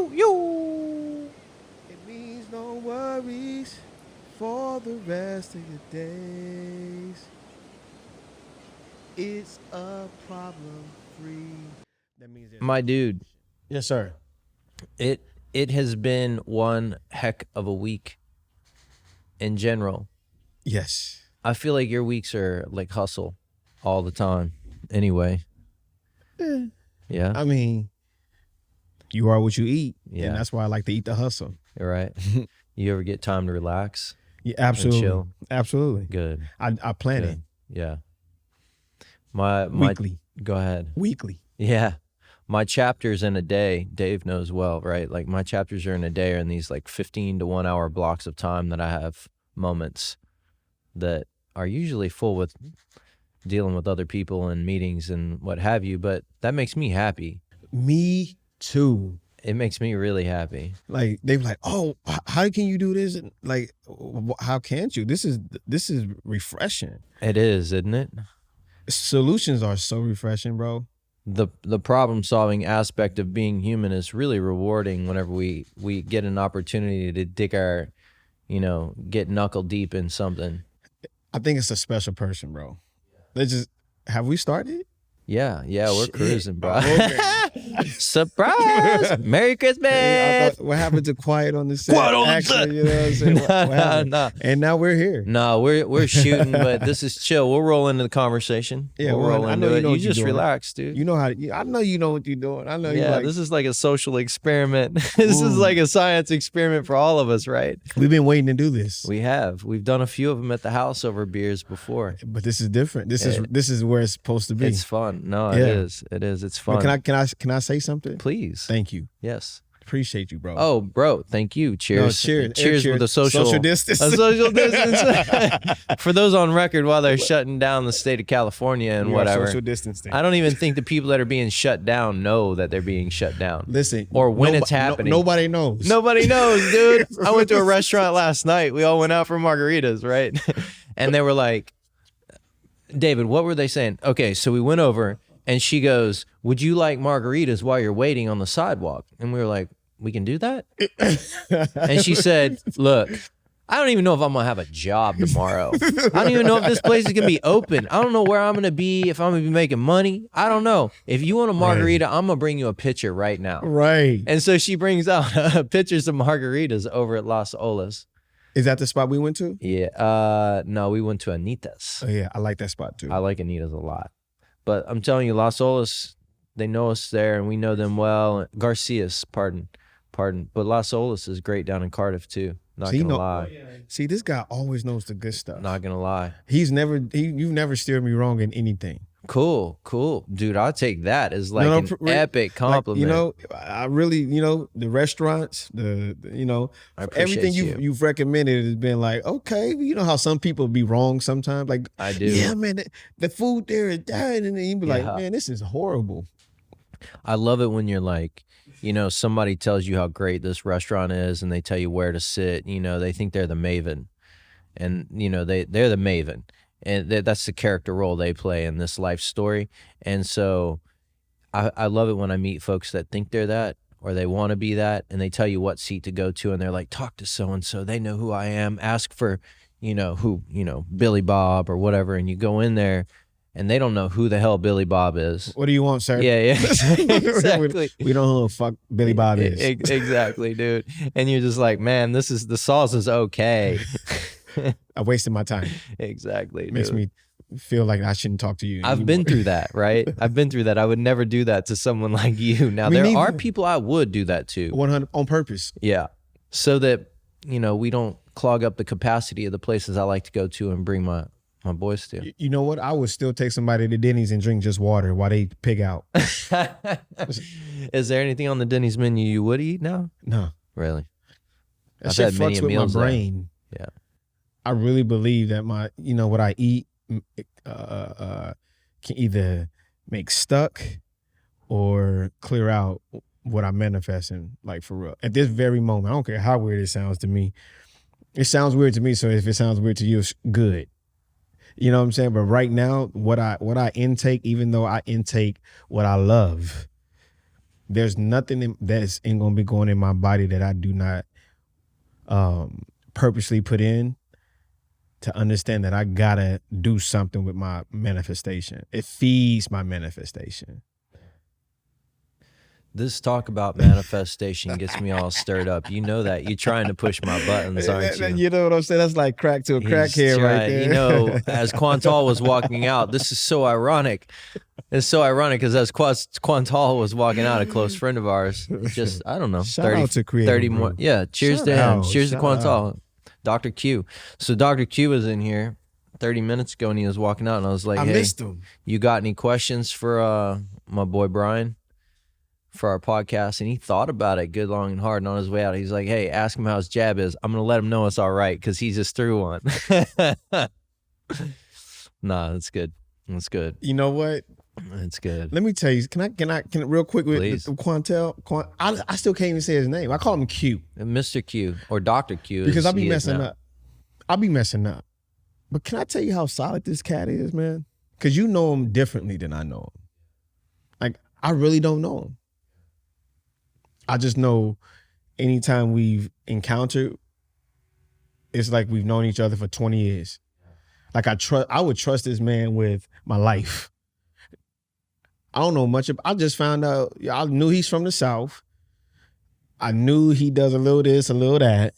Yewww. It means no worries for the rest of your days. It's a problem free. That means there's My dude, Yes, sir. it has been one heck of a week in general. Yes. I feel like your weeks are like hustle all the time anyway. Yeah. I mean, you are what you eat. Yeah. And that's why I like to eat the hustle. You're right. You ever get time to relax? Yeah, absolutely. chill? Absolutely. Good. I plan Good. it Yeah. My weekly. Go ahead. Weekly. Yeah. My chapters in a day, Dave knows well, right? Like my chapters are in a day are in these like 15 to 1 hour blocks of time that I have moments that are usually full with dealing with other people and meetings and what have you, but that makes me happy. Me too. It makes me really happy. Like they be like, oh, how can you do this? And like, how can't you? This is refreshing. It is, isn't it? Solutions are so refreshing, bro. The problem solving aspect of being human is really rewarding whenever we get an opportunity to dig our, get knuckle deep in something. I think it's a special person, bro. Have we started? Yeah, we're Shit. cruising, bro. Okay. Surprise! Merry Christmas! Hey, I thought, what happened to quiet on the set? Quiet on the Actually, set. you know what I'm saying? What happened? No. And now we're here. No, we're shooting, but this is chill. We'll roll into the conversation. Yeah, we'll roll I into know it. you know You what you're just doing. relax, dude. You know how. I know you know what you're doing. I know. Yeah, this is like a social experiment. This is like a science experiment for all of us, right? We've been waiting to do this. We've done a few of them at the house over beers before. But this is different. This is where it's supposed to be. It's fun. No, Yeah. it is. It is. It's fun. Can I say something? Please? Thank you. Yes. Appreciate you, bro. Oh, bro, thank you. Cheers. cheers. Cheers with a social distance. A social distance. For those on record, while they're shutting down the state of California and We are whatever, social distancing. I don't even think the people that are being shut down know that they're being shut down. Listen, or when it's happening. Nobody knows. Nobody knows, dude. I went to a restaurant last night. We all went out for margaritas, right? And they were like, David, what were they saying? Okay, so we went over and she goes, would you like margaritas while you're waiting on the sidewalk? And we were like, we can do that? And she said, look, I don't even know if I'm going to have a job tomorrow. I don't even know if this place is going to be open. I don't know where I'm going to be, if I'm going to be making money. I don't know. If you want a margarita, I'm going to bring you a pitcher right now. Right. And so she brings out pictures of margaritas over at Las Olas. Is that the spot we went to? Yeah. No, we went to Anita's. Oh, yeah. I like that spot, too. I like Anita's a lot. But I'm telling you, Las Olas, they know us there and we know them well. Garcia's, pardon. But Las Olas is great down in Cardiff, too. Not going to lie. See, this guy always knows the good stuff. Not going to lie. You've never steered me wrong in anything. Cool. Dude, I'll take that as like an epic compliment. Like, I really, the restaurants, everything you. you've recommended has been like, okay, you know how some people be wrong sometimes? Like, I do. Yeah, man, the food there is dying. And then you be like, Yeah. man, this is horrible. I love it when you're like, somebody tells you how great this restaurant is and they tell you where to sit. They think they're the maven. And, they're the maven. And that's the character role they play in this life story. And so I love it when I meet folks that think they're that or they want to be that and they tell you what seat to go to and they're like, talk to so-and-so. They know who I am. Ask for, Billy Bob or whatever. And you go in there and they don't know who the hell Billy Bob is. What do you want, sir? Yeah. Exactly. We don't know who the fuck Billy Bob is. Exactly, dude. And you're just like, man, the sauce is okay. I wasted my time. Exactly. It makes me feel like I shouldn't talk to you anymore. I've been through that, right? I've been through that. I would never do that to someone like you. Now, there are people I would do that to. 100 on purpose. Yeah. So that, we don't clog up the capacity of the places I like to go to and bring my boys to. You know what? I would still take somebody to Denny's and drink just water while they pig out. Is there anything on the Denny's menu you would eat now? No. Really? That shit fucks with my brain. Yeah. I really believe that what I eat can either make stuck or clear out what I'm manifesting, like for real. At this very moment, I don't care how weird it sounds to me. It sounds weird to me, so if it sounds weird to you, it's good. You know what I'm saying? But right now, what I intake, even though I intake what I love, there's nothing that's ain't gonna be going in my body that I do not purposely put in to understand that I gotta do something with my manifestation. It feeds my manifestation. This talk about manifestation gets me all stirred up. You know that. You're trying to push my buttons, aren't you? You know what I'm saying? That's like crack to a crackhead right there. You know, as Quantal was walking out, this is so ironic. It's so ironic because as Quantal was walking out, a close friend of ours, just, I don't know, Shout out to Creative 30 more. Brew. Yeah, cheers Shout to him. out, Cheers to shout Quantal. out. Dr. Q. So Dr. Q was in here 30 minutes ago and he was walking out and I was like, I hey, missed him. you got any questions for my boy Brian for our podcast? And he thought about it good, long, and hard. And on his way out, he's like, hey, ask him how his jab is. I'm going to let him know it's all right because he just threw one. Nah, that's good. That's good. You know what? That's good. Let me tell you. Can I real quick with Please. Quantel? I still can't even say his name. I call him Q Mr. Q or Dr. Q. because I be messing up. I be messing up. But can I tell you how solid this cat is, man? Because you know him differently than I know him. Like, I really don't know him. I just know anytime we've encountered, it's like we've known each other for 20 years. Like I would trust this man with my life. I don't know much. I just found out, I knew he's from the South. I knew he does a little this, a little that.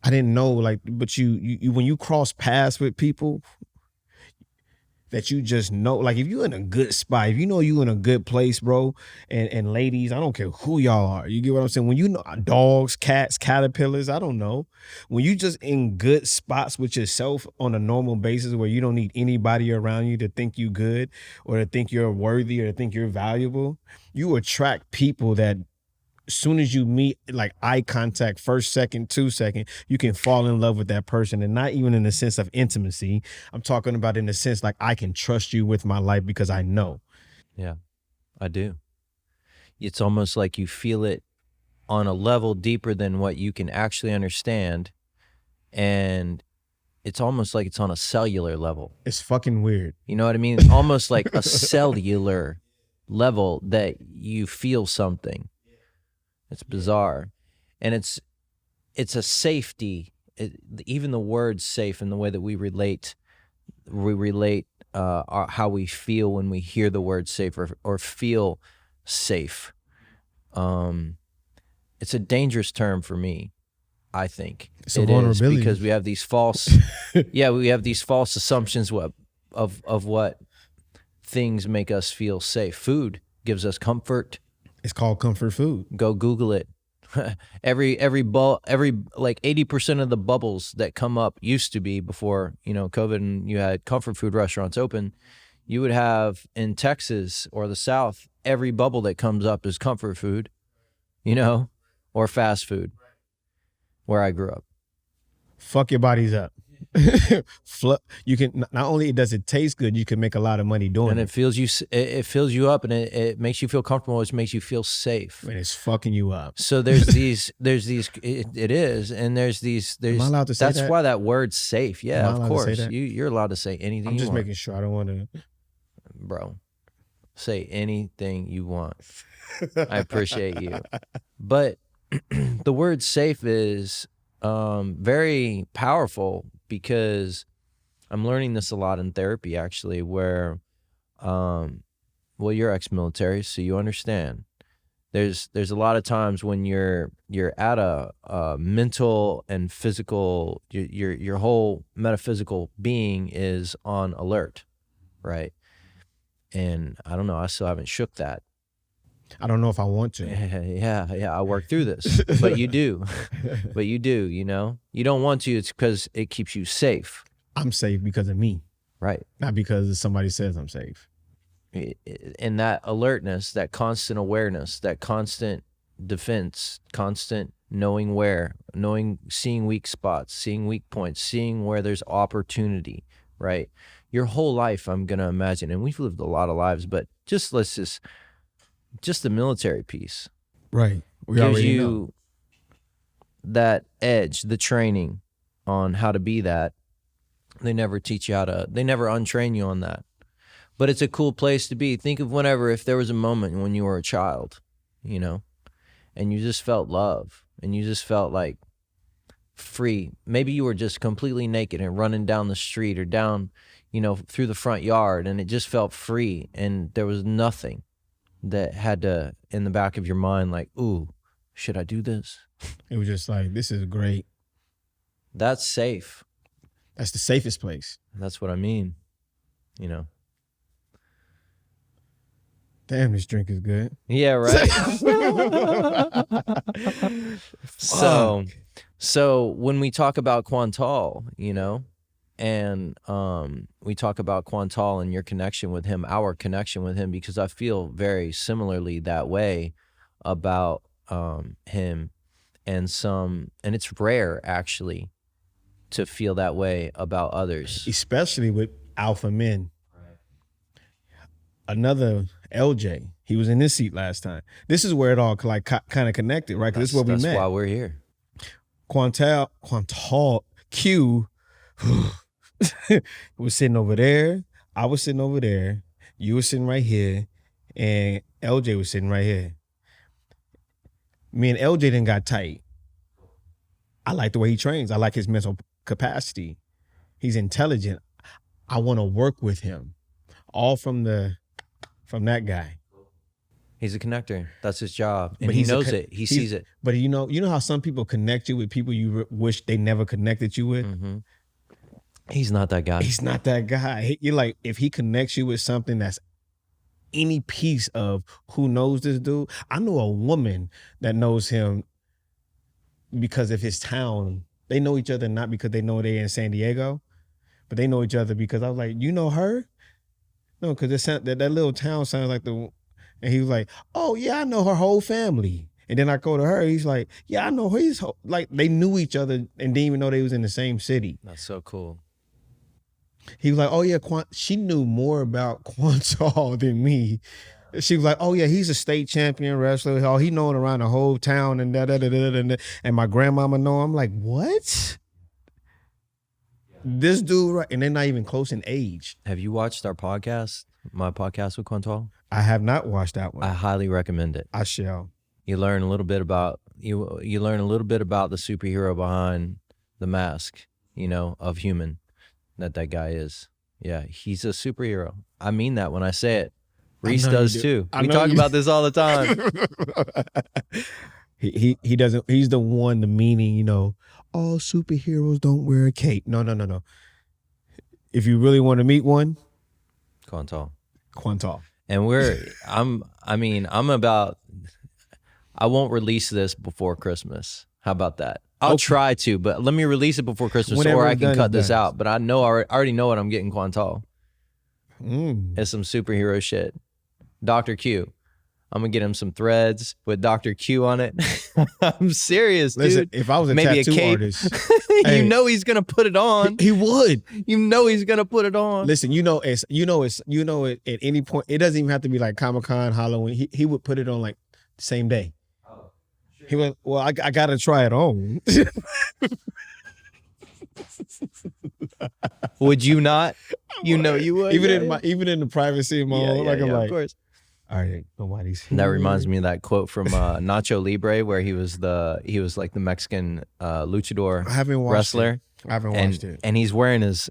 I didn't know, like, but you when you cross paths with people that you just know, like if you're in a good spot, if you know you in a good place, bro, and ladies, I don't care who y'all are. You get what I'm saying? When you know dogs, cats, caterpillars, I don't know. When you just in good spots with yourself on a normal basis where you don't need anybody around you to think you good or to think you're worthy or to think you're valuable, you attract people that as soon as you meet, like eye contact, first second, 2 second, you can fall in love with that person. And not even in the sense of intimacy. I'm talking about in the sense like I can trust you with my life because I know. Yeah, I do. It's almost like you feel it on a level deeper than what you can actually understand. And it's almost like it's on a cellular level. It's fucking weird. You know what I mean? Almost like a cellular level that you feel something. It's bizarre. And it's a safety. Even the word safe and the way that we relate how we feel when we hear the word safe or feel safe. It's a dangerous term for me, I think. It's a vulnerability. Because we have these false, we have these false assumptions of what things make us feel safe. Food gives us comfort. It's called comfort food. Go Google it. every like 80% of the bubbles that come up used to be before, COVID and you had comfort food restaurants open. You would have in Texas or the South, every bubble that comes up is comfort food, or fast food where I grew up. Fuck your bodies up. You can not only does it taste good, you can make a lot of money doing it. And it fills you up and it makes you feel comfortable, which makes you feel safe. And it's fucking you up. So there's these it is, and there's Am I allowed to say that's that? why that word's safe. Yeah, of course. Say that? You're allowed to say anything I'm you just want. making sure I don't want to. Bro, say anything you want. I appreciate you. But the word safe is very powerful because I'm learning this a lot in therapy, actually, where, you're ex-military, so you understand. There's a lot of times when you're at a mental and physical, your whole metaphysical being is on alert, right? And I don't know, I still haven't shook that. I don't know if I want to. Yeah, I work through this, but you do. You don't want to, it's because it keeps you safe. I'm safe because of me. Right. Not because somebody says I'm safe. And that alertness, that constant awareness, that constant defense, constant seeing weak spots, seeing weak points, seeing where there's opportunity, right? Your whole life, I'm going to imagine, and we've lived a lot of lives, but just the military piece. Right. We gives already you know. That edge, the training on how to be that. They never teach you they never untrain you on that. But it's a cool place to be. Think of if there was a moment when you were a child, you know, and you just felt love and you just felt like free. Maybe you were just completely naked and running down the street or down, you know, through the front yard, and it just felt free. And there was nothing that had to, in the back of your mind, like, ooh, should I do this? It was just like, this is great. That's safe. That's the safest place. That's what I mean, you know. Damn, this drink is good. Yeah, right. So when we talk about Quantal, you know, and we talk about Quantal and your connection with him, our connection with him, because I feel very similarly that way about him, and it's rare actually to feel that way about others, especially with alpha men. Another LJ, he was in this seat last time. This is where it all like kind of connected, right? Because this is where we met. That's why we're here. Quantal Q was sitting over there. I was sitting over there. You were sitting right here, and LJ was sitting right here. Me and LJ then got tight. I like the way he trains. I like his mental capacity. He's intelligent. I want to work with him. All from that guy. He's a connector. That's his job. And but he knows it. He sees it. But you know how some people connect you with people you wish they never connected you with? Mm-hmm. He's not that guy. He's not that guy. You're like, if he connects you with something that's any piece of who knows this dude. I know a woman that knows him because of his town. They know each other not because they know they're in San Diego, but they know each other because I was like, you know her? No, because that little town sounds like and he was like, oh yeah, I know her whole family. And then I go to her, he's like, yeah, I know his whole, like they knew each other and didn't even know they was in the same city. That's so cool. He was like, oh yeah, she knew more about Quantal than me. She was like, oh yeah, he's a state champion wrestler. Oh, he known around the whole town and and my grandmama know. I'm like, what? This dude, right? And they're not even close in age. Have you watched our podcast, my podcast with Quantal? I have not watched that one. I highly recommend it. I shall. You learn a little bit about you learn a little bit about the superhero behind the mask, you know, of human that guy is. Yeah, he's a superhero. I mean that when I say it. Reese does too. We talk about this all the time. He doesn't. He's the one. The meaning, you know. All superheroes don't wear a cape. No. If you really want to meet one, Quantal. And I won't release this before Christmas. How about that? I'll try to, but let me release it before Christmas, or I can cut this out. But I already know what I'm getting Quantal. It's some superhero shit. Dr. Q. I'm gonna get him some threads with Dr. Q on it. I'm serious, dude. Listen, if I was a tattoo artist, you know he's gonna put it on. He would. You know he's gonna put it on. Listen, you know it at any point. It doesn't even have to be like Comic-Con, Halloween. He would put it on like the same day. Oh, sure. He went, well, I gotta try it on. Would you not? You know you would. Even in the privacy of my own, I'm like, of course. All right, nobody's here. That reminds me of that quote from Nacho Libre, where he was like the Mexican luchador wrestler. I haven't watched it. And he's wearing his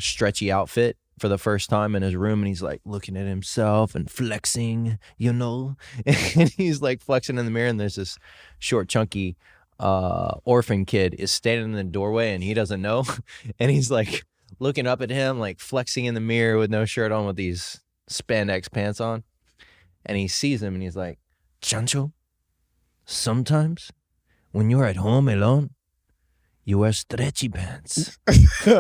stretchy outfit for the first time in his room, and he's like looking at himself and flexing, you know. And he's like flexing in the mirror, and there's this short, chunky orphan kid is standing in the doorway, and he doesn't know, and he's like looking up at him, like flexing in the mirror with no shirt on, with these spandex pants on, and he sees him and he's like, Chancho, sometimes when you're at home alone, you wear stretchy pants. And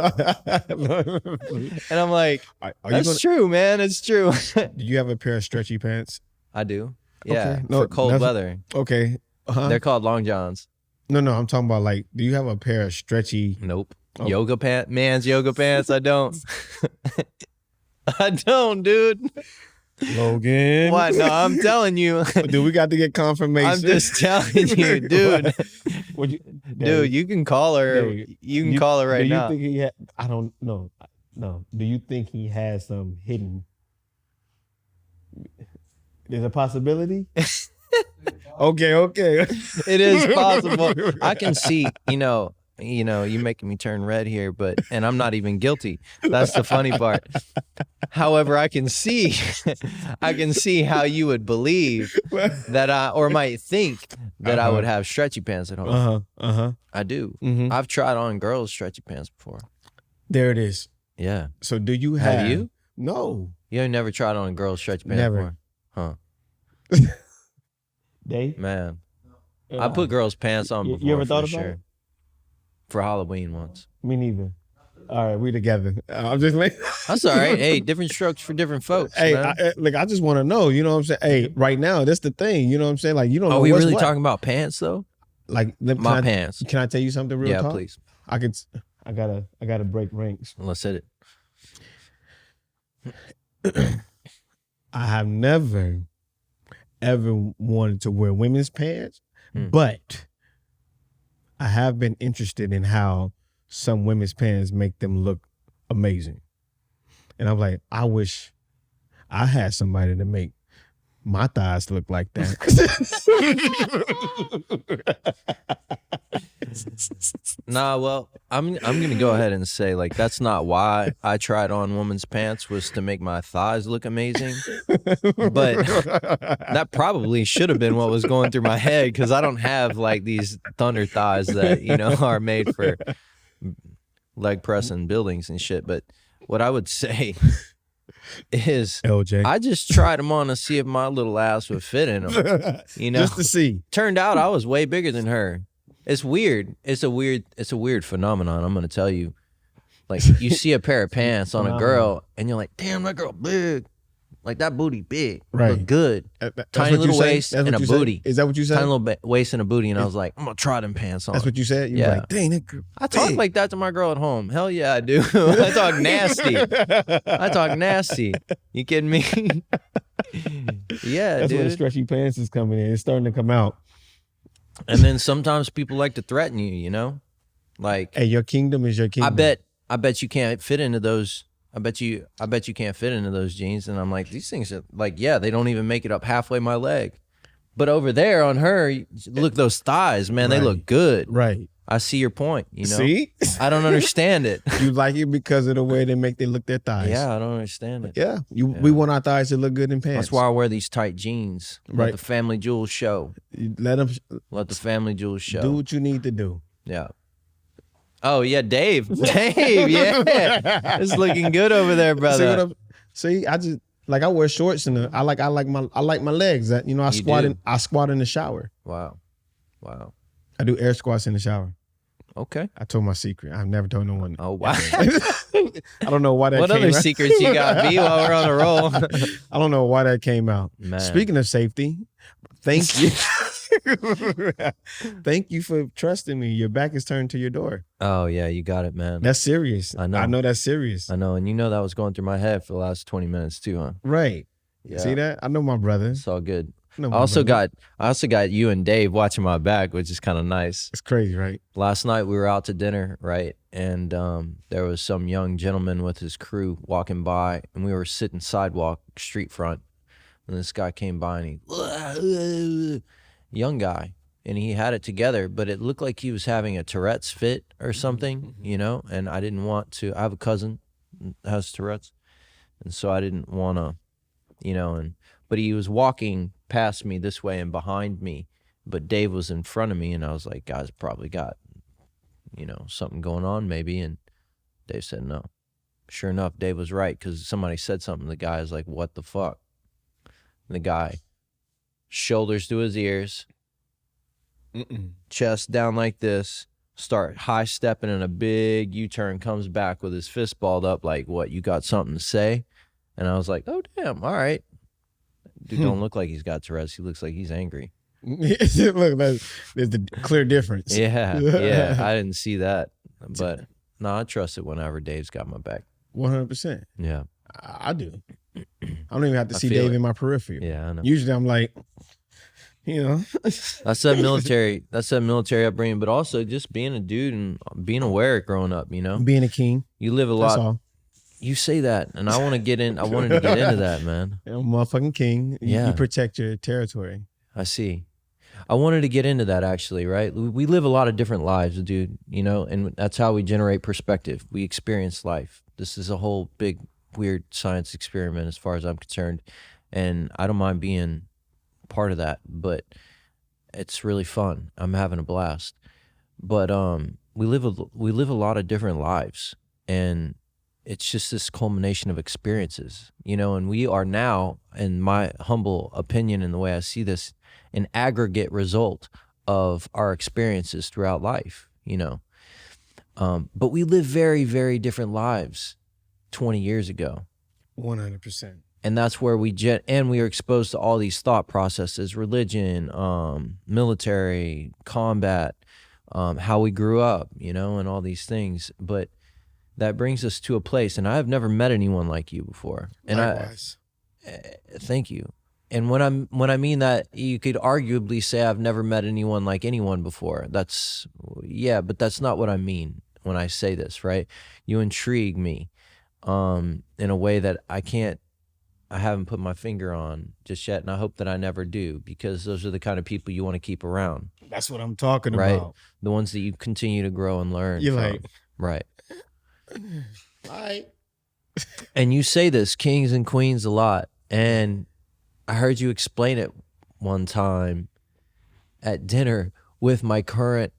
I'm like, that's true, man. It's true. Do you have a pair of stretchy pants? I do. Yeah, okay. No, for cold weather. Okay. They're called long johns. No, I'm talking about like, do you have a pair of stretchy? Nope. Oh. Yoga pants? Man's yoga pants? I don't. I don't, dude. Logan. What? No, I'm telling you. Dude, we got to get confirmation. I'm just telling you, dude. Dude, you can call her. You can call her right now. Do you think he had? I don't know. No. Do you think he has some hidden? There's a possibility. Okay. It is possible. I can see, you making me turn red here, and I'm not even guilty. That's the funny part. However, I can see how you would believe that or might think that I would have stretchy pants at home. I do. Mm-hmm. I've tried on girls' stretchy pants before. There it is. Yeah. So do you have you? No. You ain't never tried on girls' stretchy pants Never. before? Huh. Dave? Man. I put girls' pants on before. You ever thought for about sure. it? For Halloween once. Me neither. All right, we together. I'm just like that's all right. Hey, different strokes for different folks. Hey, man. I just want to know. You know what I'm saying? Hey, right now, that's the thing. You know what I'm saying? Like, you don't know. Are we what's really what. talking about pants though? Like pants. Can I tell you something real talk? Please. I gotta break ranks. Let's hit it. I have never ever wanted to wear women's pants, but I have been interested in how some women's pants make them look amazing. And I'm like, I wish I had somebody to make my thighs look like that. Nah, well, I'm gonna go ahead and say, like, that's not why I tried on women's pants, was to make my thighs look amazing. But that probably should have been what was going through my head, because I don't have like these thunder thighs that are made for leg pressing buildings and shit. But what I would say is, LJ, I just tried them on to see if my little ass would fit in them. Just to see. Turned out I was way bigger than her. It's weird. It's a weird phenomenon. I'm gonna tell you. Like, you see a pair of pants on a girl, and you're like, damn, that girl big. Like, that booty big. Right. Look good. Tiny little waist and a booty. Is that what you said? Tiny little waist and a booty. And I was like, I'm gonna try them pants on. That's what you said? You were like, dang, that girl I talk like that to my girl at home. Hell yeah, I do. I talk nasty. You kidding me? Yeah, that's dude. when the stretchy pants is coming in. It's starting to come out. And then sometimes people like to threaten you, like, hey, your kingdom is your kingdom. I bet you can't fit into those. I bet you can't fit into those jeans. And I'm like, these things are like, yeah, they don't even make it up halfway my leg. But over there on her, look, those thighs, man, they look good. Right. I see your point. See? I don't understand it. You like it because of the way they look their thighs. Yeah, I don't understand it. Yeah. We want our thighs to look good in pants. That's why I wear these tight jeans. Let the family jewels show. Let the family jewels show. Do what you need to do. Yeah. Oh yeah, Dave, yeah, it's looking good over there, brother. See, I just like, I wear shorts and I like my legs. I squat in the shower. Wow. I do air squats in the shower. Okay. I told my secret. I've never told no one. Oh wow. I don't know why that. What came other out. secrets you got, B, while we're on a roll? I don't know why that came out. Man. Speaking of safety, thank you. Thank you for trusting me. Your back is turned to your door. Oh yeah, you got it, man. That's serious. I know. I know that's serious. I know, and that was going through my head for the last 20 minutes too, huh? Right. Yeah. See that? I know my brother. It's all good. I also got you and Dave watching my back, which is kind of nice. It's crazy, right? Last night we were out to dinner, right? And there was some young gentleman with his crew walking by, and we were sitting sidewalk, street front, and this guy came by, and he, young guy, and he had it together, but it looked like he was having a Tourette's fit or something, and I didn't want to. I have a cousin that has Tourette's, and so I didn't want to, but he was walking past me this way and behind me, but Dave was in front of me, and I was like, guys probably got, something going on maybe, and Dave said no. Sure enough, Dave was right, because somebody said something. The guy is like, what the fuck? And the guy, shoulders to his ears, chest down like this, start high stepping in a big U-turn, comes back with his fist balled up like, what, you got something to say? And I was like, oh damn, all right. Dude don't look like he's got Tourette's. He looks like he's angry. Look, there's the clear difference. Yeah, I didn't see that. But no, I trust it whenever Dave's got my back. 100%. Yeah. I do. I don't even have to see Dave in my periphery. Yeah, I know. Usually I'm like, That's that military upbringing, but also just being a dude and being aware growing up, Being a king. You live a That's lot. all. You say that, and I want to get in. I wanted to get into that, man. I'm a motherfucking king. Yeah. You protect your territory. I see. I wanted to get into that actually, right? We live a lot of different lives, dude, you know, and that's how we generate perspective. We experience life. This is a whole big, weird science experiment as far as I'm concerned. And I don't mind being part of that, but it's really fun. I'm having a blast. But we live a lot of different lives, and it's just this culmination of experiences, you know, and we are now, in my humble opinion and the way I see this, an aggregate result of our experiences throughout life, you know. But we live very, very different lives 20 years ago. 100%. And that's where we are exposed to all these thought processes, religion, military, combat, how we grew up, you know, and all these things. But that brings us to a place, and I have never met anyone like you before. And Likewise. Thank you. And when I mean that, you could arguably say I've never met anyone like anyone before. But that's not what I mean when I say this, right? You intrigue me in a way that I haven't put my finger on just yet, and I hope that I never do, because those are the kind of people you want to keep around. That's what I'm talking right? about. The ones that you continue to grow and learn You're from. like, right. all right. And you say this, kings and queens, a lot. And I heard you explain it one time at dinner with my current,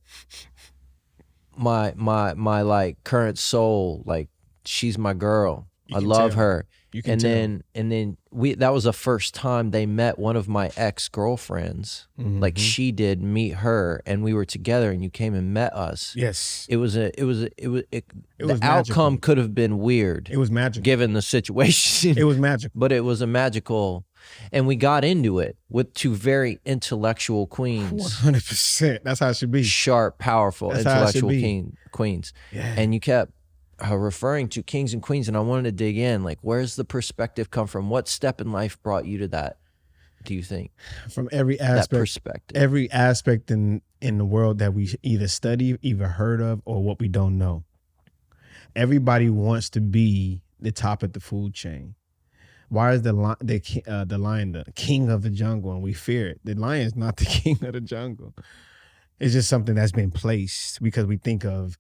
my like current soul. Like, she's my girl. I love her. You can tell. And then that was the first time they met one of my ex-girlfriends. Mm-hmm. Like, she did meet her, and we were together, and you came and met us. Yes. The was outcome magical. could have been weird. It was magical. Given the situation. It was magical. But it was a magical, and we got into it with two very intellectual queens. 100%. That's how it should be. Sharp, powerful, That's how it should intellectual be. queens. Yeah. And you kept referring to kings and queens, and I wanted to dig in. Like, where's the perspective come from? What step in life brought you to that, do you think? From every aspect. That perspective. Every aspect in the world that we either study, either heard of, or what we don't know. Everybody wants to be the top of the food chain. Why is the lion the king of the jungle, and we fear it? The lion is not the king of the jungle. It's just something that's been placed because we think of,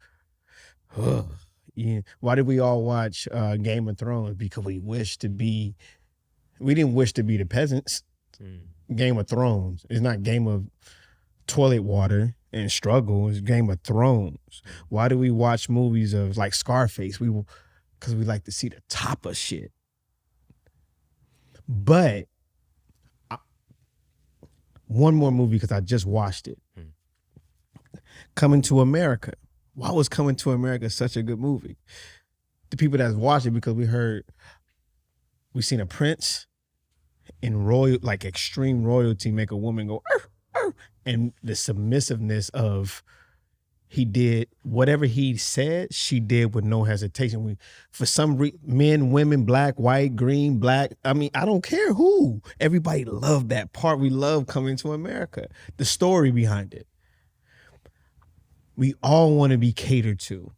yeah. Why did we all watch Game of Thrones? Because we didn't wish to be the peasants. Game of Thrones. It's not Game of Toilet Water and Struggle. It's Game of Thrones. Why do we watch movies of like Scarface? Because we like to see the top of shit. But one more movie, because I just watched it. Coming to America. Why was Coming to America such a good movie? The people that's watched it, because we seen a prince in extreme royalty make a woman go, arr, arr, and the submissiveness of, he did whatever he said, she did with no hesitation. For some men, women, black, white, green, black, I mean, I don't care who. Everybody loved that part. We love Coming to America. The story behind it. We all want to be catered to.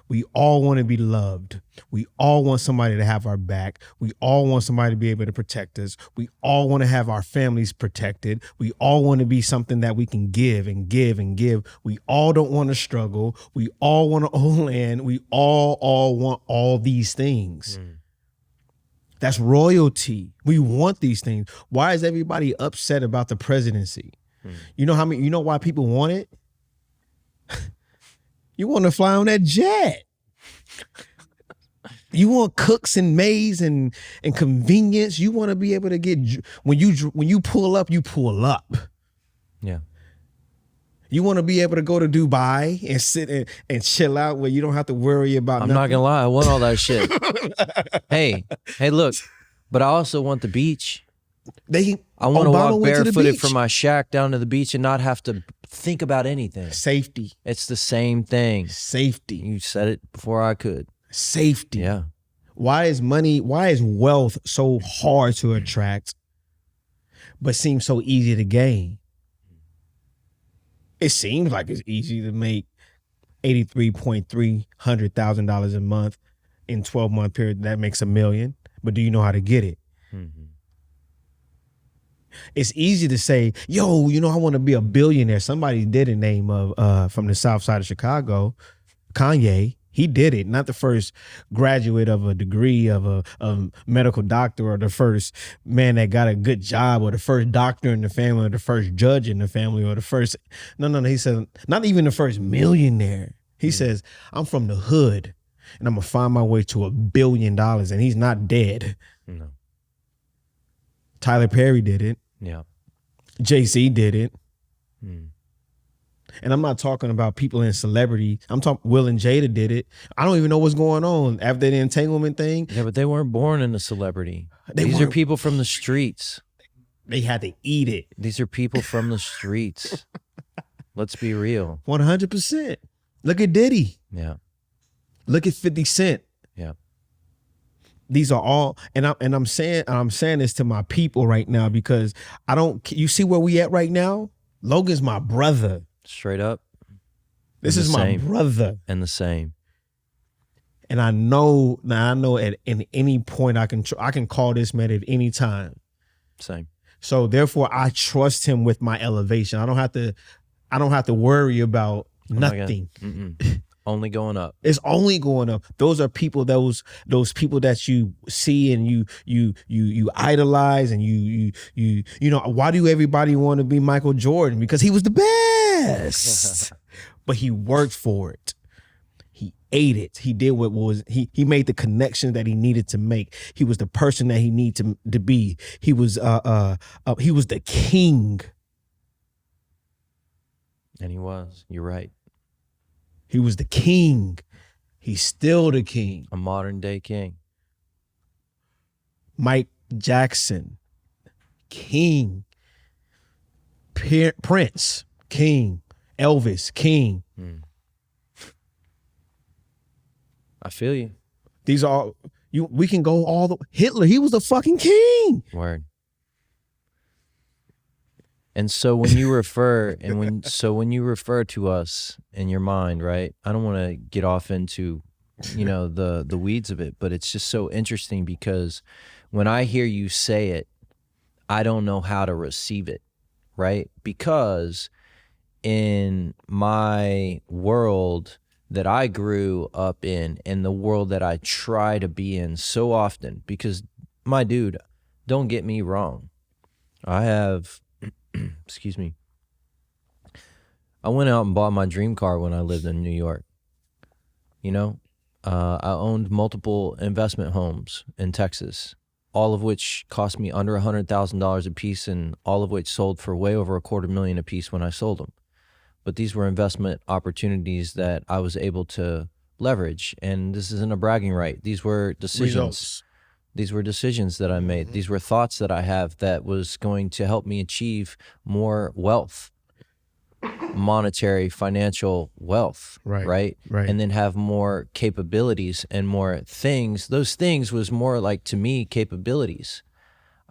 We all want to be loved. We all want somebody to have our back. We all want somebody to be able to protect us. We all want to have our families protected. We all want to be something that we can give and give and give. We all don't want to struggle. We all want to own land. We all want all these things. That's royalty. We want these things. Why is everybody upset about the presidency? You know why people want it? You want to fly on that jet. You want cooks and maids and convenience. You want to be able to get, when you pull up, you pull up. Yeah. You want to be able to go to Dubai and sit and chill out where you don't have to worry about I'm nothing. not gonna lie, I want all that shit. hey, look, but I also want the beach. I want to walk barefooted from my shack down to the beach and not have to think about anything. Safety. It's the same thing. Safety. You said it before I could. Safety. Yeah. Why is wealth so hard to attract, but seems so easy to gain? It seems like it's easy to make $83,300,000 a month in 12-month period that makes $1 million, but do you know how to get it? Mm-hmm. It's easy to say, yo, I want to be a billionaire. Somebody did a name of from the South Side of Chicago, Kanye. He did it. Not the first graduate of a degree of a medical doctor, or the first man that got a good job, or the first doctor in the family, or the first judge in the family, or the first. No. He said, not even the first millionaire. He says, I'm from the hood and I'm going to find my way to $1 billion. And he's not dead. No. Tyler Perry did it. Yeah. JC did it. Mm. And I'm not talking about people in celebrity. I'm talking Will and Jada did it. I don't even know what's going on after the entanglement thing. Yeah, but they weren't born in a celebrity. These are people from the streets. They had to eat it. These are people from the streets. Let's be real. 100%. Look at Diddy. Yeah. Look at 50 Cent. Yeah. These are all, and I'm saying this to my people right now, because you see where we at right now? Logan's my brother. Straight up. This is my brother. And the same. And I know at any point I can call this man at any time. Same. So therefore I trust him with my elevation. I don't have to worry about nothing. Only going up. It's only going up. Those are people, those people that you see and you idolize, and you why do everybody want to be Michael Jordan? Because he was the best. But he worked for it. He ate it. He did what was he made the connection that he needed to make. He was the person that he needed to be. He was the king. And he was. You're right. He was the king. He's still the king. A modern day king. Mike Jackson, king. Prince, king. Elvis, king. I feel you. These are we can go all the Hitler, he was the fucking king. Word. And so when you refer to us in your mind, right? I don't want to get off into, the weeds of it, but it's just so interesting because when I hear you say it, I don't know how to receive it, right? Because in my world that I grew up in, and the world that I try to be in so often, because my dude, don't get me wrong, I have excuse me. I went out and bought my dream car when I lived in New York. I owned multiple investment homes in Texas, all of which cost me under $100,000 a piece, and all of which sold for way over $250,000 a piece when I sold them. But these were investment opportunities that I was able to leverage, and this isn't a bragging right. These were decisions. Results. These were decisions that I made. These were thoughts that I have that was going to help me achieve more wealth, monetary, financial wealth, right? And then have more capabilities and more things. Those things was more like, to me, capabilities.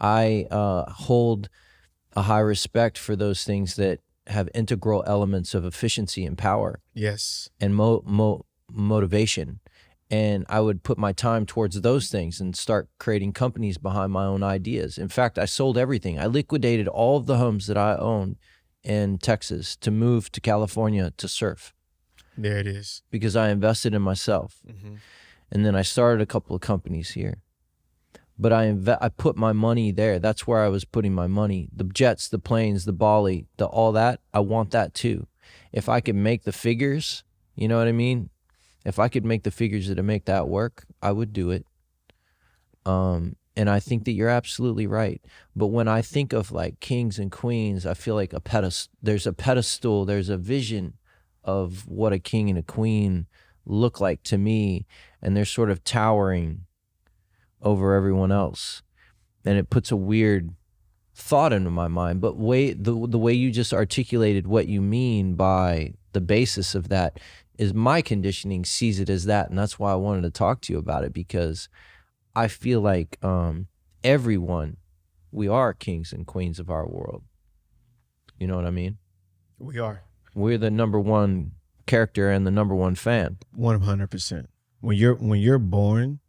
I hold a high respect for those things that have integral elements of efficiency and power. Yes. And motivation. And I would put my time towards those things and start creating companies behind my own ideas. In fact, I sold everything. I liquidated all of the homes that I owned in Texas to move to California to surf. There it is. Because I invested in myself. And then I started a couple of companies here. But I put my money there. That's where I was putting my money. The jets, the planes, the Bali, all that, I want that too. If I could make the figures, you know what I mean? If I could make the figures to make that work, I would do it. And I think that you're absolutely right. But when I think of like kings and queens, I feel like there's a pedestal, there's a vision of what a king and a queen look like to me, and they're sort of towering over everyone else. And it puts a weird thought into my mind. But the way you just articulated what you mean by the basis of that is my conditioning sees it as that. And that's why I wanted to talk to you about it, because I feel like everyone, we are kings and queens of our world. You know what I mean? We are. We're the number one character and the number one fan. 100%. when you're born,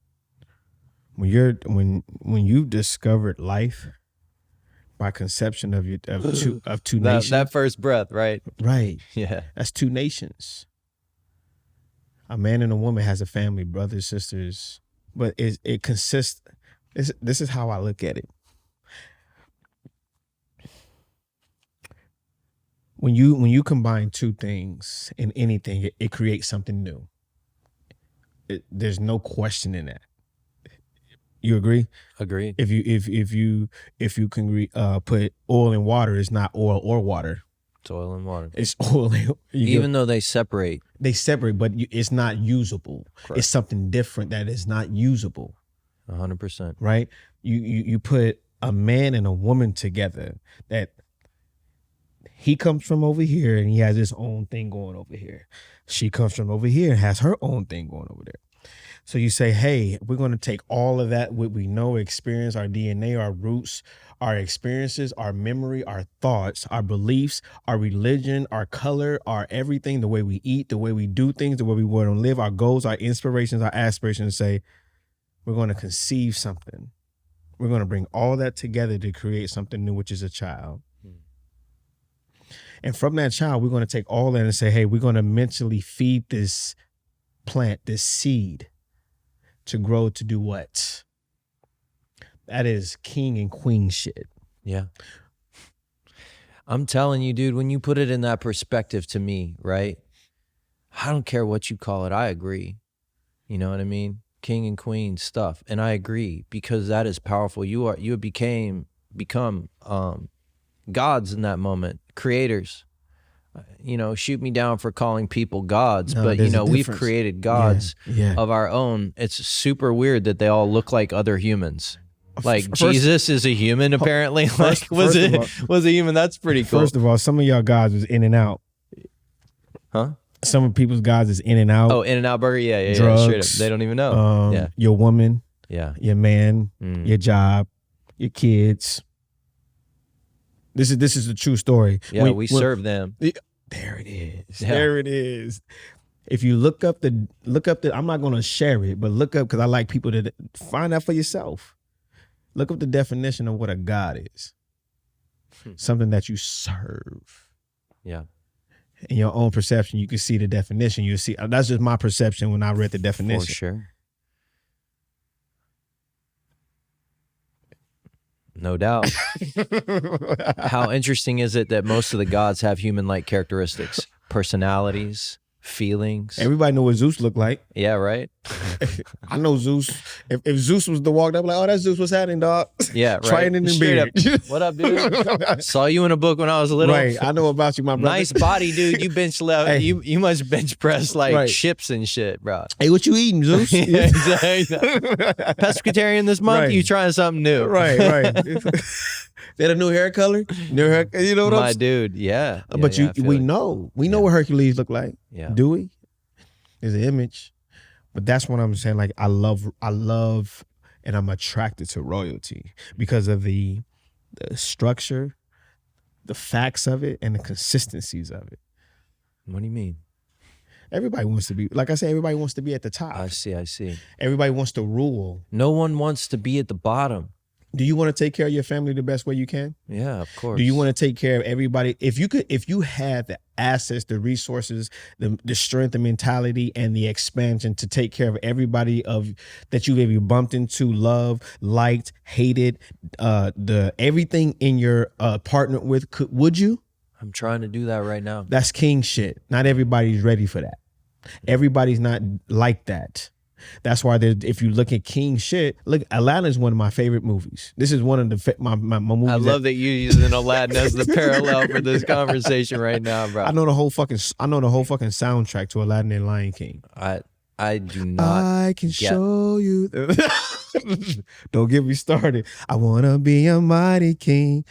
when you've discovered life by conception of two nations. That first breath, right? Right. Yeah. That's two nations. A man and a woman has a family, brothers, sisters, but it consists. This is how I look at it. When you combine two things in anything, it creates something new. There's no question in that. You agree? Agreed. If you can put oil and water, it's not oil or water. It's oil and water. It's oil. Even though they separate. They separate, but it's not usable. Correct. It's something different that is not usable. 100%. Right? You put a man and a woman together that he comes from over here and he has his own thing going over here. She comes from over here and has her own thing going over there. So you say, hey, we're going to take all of that, what we know, experience, our DNA, our roots, our experiences, our memory, our thoughts, our beliefs, our religion, our color, our everything, the way we eat, the way we do things, the way we want to live, our goals, our inspirations, our aspirations, say, we're going to conceive something. We're going to bring all that together to create something new, which is a child. And from that child, we're going to take all that and say, hey, we're going to mentally feed this plant, this seed, to grow to do what? That is king and queen shit. Yeah. I'm telling you, dude, when you put it in that perspective to me, right? I don't care what you call it. I agree. You know what I mean? King and queen stuff. And I agree because that is powerful. You become gods in that moment, creators. You know, shoot me down for calling people gods, but you know, we've created gods of our own. It's super weird that they all look like other humans. Like Jesus is a human, apparently. Like was a human? That's pretty cool. First of all, some of y'all gods was in and out. Huh? Some of people's gods is in and out. Oh, In-N-Out Burger, yeah, drugs, straight up. They don't even know. Yeah, your woman, your man, your job, your kids. This is a true story. Yeah, we serve them. There it is. Yeah. There it is. If you look up the, I'm not going to share it, but look up, because I like people to find out for yourself. Look up the definition of what a God is. Something that you serve. Yeah. In your own perception, you can see the definition. You see, that's just my perception when I read the definition. For sure. No doubt. How interesting is it that most of the gods have human-like characteristics, personalities, feelings? Everybody know what Zeus looked like. Yeah, right? I know Zeus. If Zeus was to walk up, like, oh, that's Zeus. What's happening, dog? Yeah, right. Trying in the beard. What up, dude? Saw you in a book when I was little. Right. I know about you, my brother. Nice body, dude. You bench level. Hey. You must bench press like ships and shit, bro. Hey, what you eating, Zeus? Yeah, exactly. Pescatarian this month? Right. You trying something new? Right. That a new hair color? New hair, you know what I'm saying? My dude, yeah. But we know what Hercules look like. Yeah. Do we? There's an image. But that's what I'm saying. Like I love and I'm attracted to royalty because of the structure, the facts of it, and the consistencies of it. What do you mean? Everybody wants to be, like I said, everybody wants to be at the top. I see. Everybody wants to rule. No one wants to be at the bottom. Do you want to take care of your family the best way you can? Yeah, of course. Do you want to take care of everybody? If you had the assets, the resources, the strength, the mentality, and the expansion to take care of everybody that you've ever bumped into, loved, liked, hated, the everything in your partner with, would you? I'm trying to do that right now. That's king shit. Not everybody's ready for that. Everybody's not like that. That's why if you look at king shit, look, Aladdin is one of my favorite movies. This is one of my movies. I love that you're using Aladdin as the parallel for this conversation right now, bro. I know the whole fucking soundtrack to Aladdin and Lion King. I do not. I can show you. Don't get me started. I wanna be a mighty king.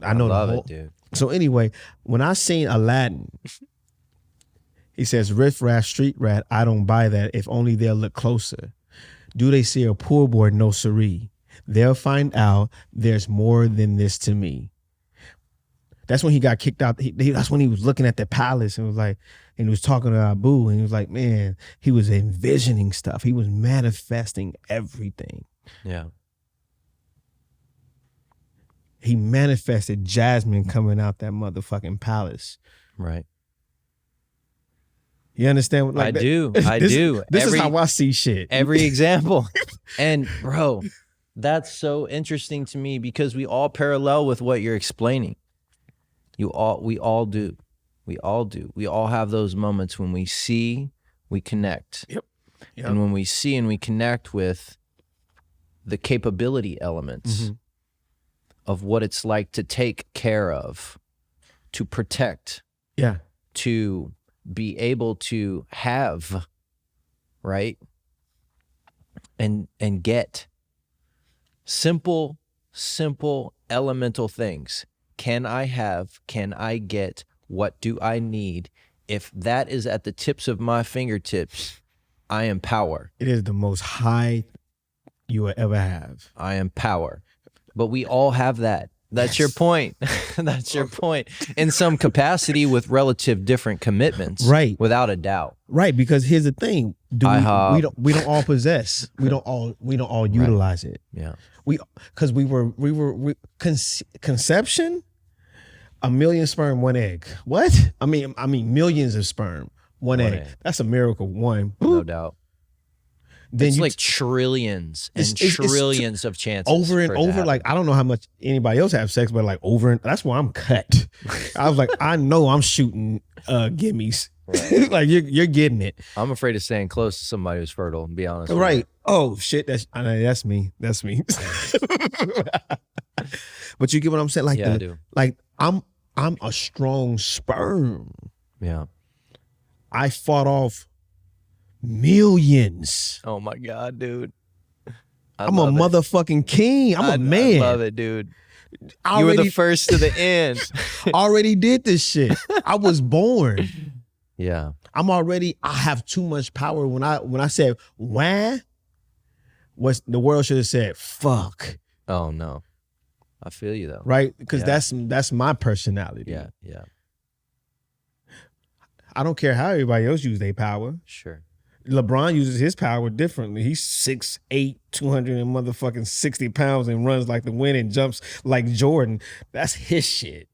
I love it, dude. So anyway, when I seen Aladdin. He says, riff raff, street rat, I don't buy that. If only they'll look closer. Do they see a poor boy? No siree. They'll find out there's more than this to me. That's when he got kicked out. That's when he was looking at the palace and was like, and he was talking to Abu, and he was like, man, he was envisioning stuff. He was manifesting everything. Yeah. He manifested Jasmine coming out that motherfucking palace. Right. You understand? I do. This is how I see shit. Every example. And bro, that's so interesting to me because we all parallel with what you're explaining. We all do. We all have those moments when we see, we connect. Yep. And when we see and we connect with the capability elements of what it's like to take care of, to protect, to be able to have, right? And get simple elemental things. Can I have, can I get, what do I need? If that is at the tips of my fingertips, I am power. It is the most high you will ever have. I am power. But we all have that. That's your point. That's your point. In some capacity with relative different commitments. Right. Without a doubt. Right, because here's the thing. We don't all possess. We don't all utilize it. Yeah. Because conception, a million sperm, one egg. What? I mean millions of sperm, one egg. That's a miracle. One. No doubt. Then it's like trillions and trillions of chances. Over and over. Like, I don't know how much anybody else have sex, but like over and that's why I'm cut. I was like, I know I'm shooting gimmies. Right. Like you're getting it. I'm afraid of staying close to somebody who's fertile, to be honest. Right. Oh shit. That's me. That's me. But you get what I'm saying? Like, I do. Like I'm a strong sperm. Yeah. I fought off millions. Oh my God, dude. I'm a motherfucking king. I'm a man. I love it, dude. You were the first to the end. Already did this shit. I was born. Yeah. I have too much power. When I said wah, the world should have said fuck. Oh no. I feel you though. Right? Because that's my personality. Yeah, yeah. I don't care how everybody else uses their power. Sure. LeBron uses his power differently. He's 6'8", 200 and motherfucking 60 pounds and runs like the wind and jumps like Jordan. That's his shit.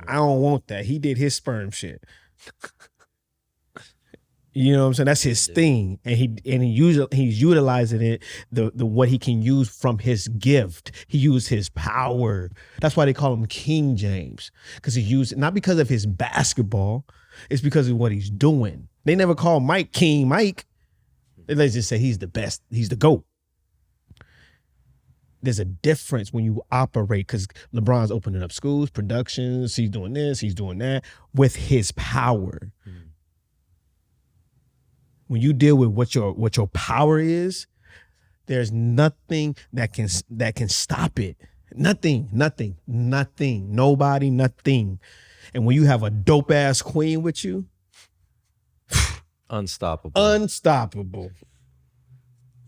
I don't want that. He did his sperm shit. You know what I'm saying? That's his thing, and he's utilizing it the what he can use from his gift. He used his power. That's why they call him King James, because he used it not because of his basketball. It's because of what he's doing. They never call Mike King Mike. They just say he's the best. He's the GOAT. There's a difference when you operate, because LeBron's opening up schools, productions. He's doing this. He's doing that with his power. Mm-hmm. When you deal with what your power is, there's nothing that can stop it. Nothing. Nobody, nothing. And when you have a dope ass queen with you, unstoppable.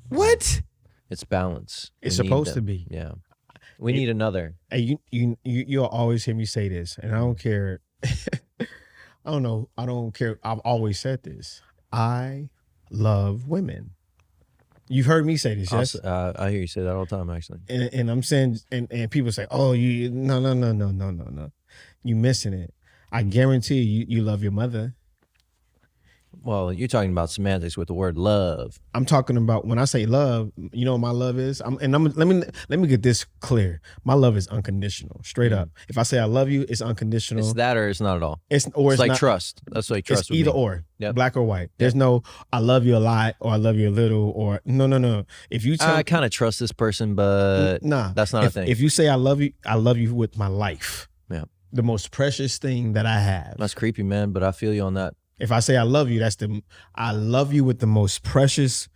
What? It's balance. It's supposed to be. Yeah. We need another. Hey, you'll always hear me say this, and I don't care. I don't care. I've always said this. I love women. You've heard me say this, yes? I hear you say that all the time, actually. And I'm saying, and people say, oh, no. You missing it. I guarantee you love your mother. Well, you're talking about semantics with the word love. I'm talking about, when I say love, you know what my love is? Let me get this clear. My love is unconditional, straight up. If I say I love you, it's unconditional. It's that or it's not at all. It's like not, trust. That's like trust. It's either or, black or white. There's no I love you a lot or I love you a little or no. If you tell I kind of trust this person, but that's not a thing. If you say I love you with my life. Yeah. The most precious thing that I have. That's creepy, man, but I feel you on that. If I say I love you, I love you with the most precious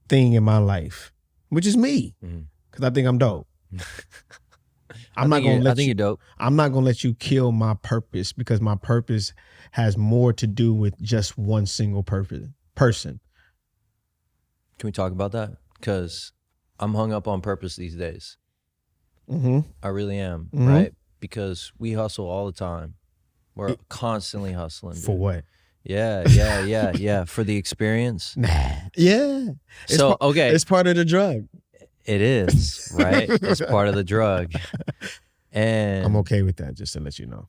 thing in my life, which is me, because I think I'm dope. I think you're dope. I'm not gonna let you kill my purpose, because my purpose has more to do with just one single person. Can we talk about that? Because I'm hung up on purpose these days. I really am, right? because we hustle all the time. We're constantly hustling. For dude. what? Yeah. For the experience. Nah. Yeah. So, okay. It's part of the drug. It is, right? It's part of the drug. And I'm okay with that, just to let you know.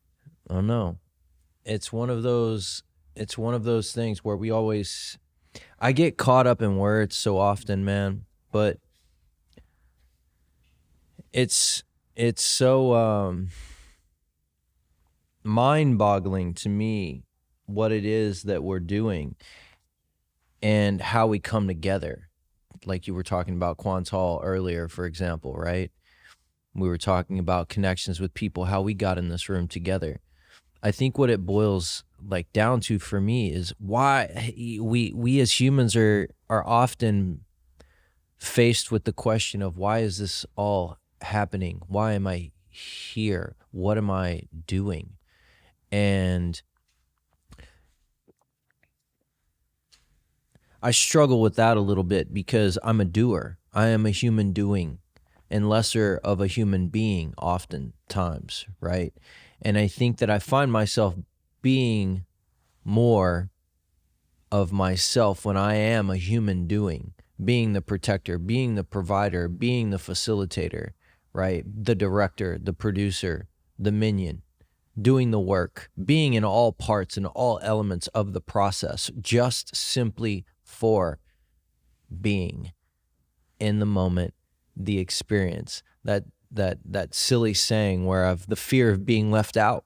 Oh no. It's one of those things where I get caught up in words so often, man, but it's so mind-boggling to me what it is that we're doing and how we come together. Like you were talking about Quan's Hall earlier, for example, right? We were talking about connections with people, how we got in this room together. I think what it boils like down to for me is why we as humans are often faced with the question of why is this all happening? Why am I here? What am I doing? And I struggle with that a little bit because I'm a doer. I am a human doing and lesser of a human being oftentimes, right? And I think that I find myself being more of myself when I am a human doing, being the protector, being the provider, being the facilitator, right? The director, the producer, the minion, doing the work, being in all parts and all elements of the process, just simply for being in the moment, the experience, that silly saying where I've the fear of being left out.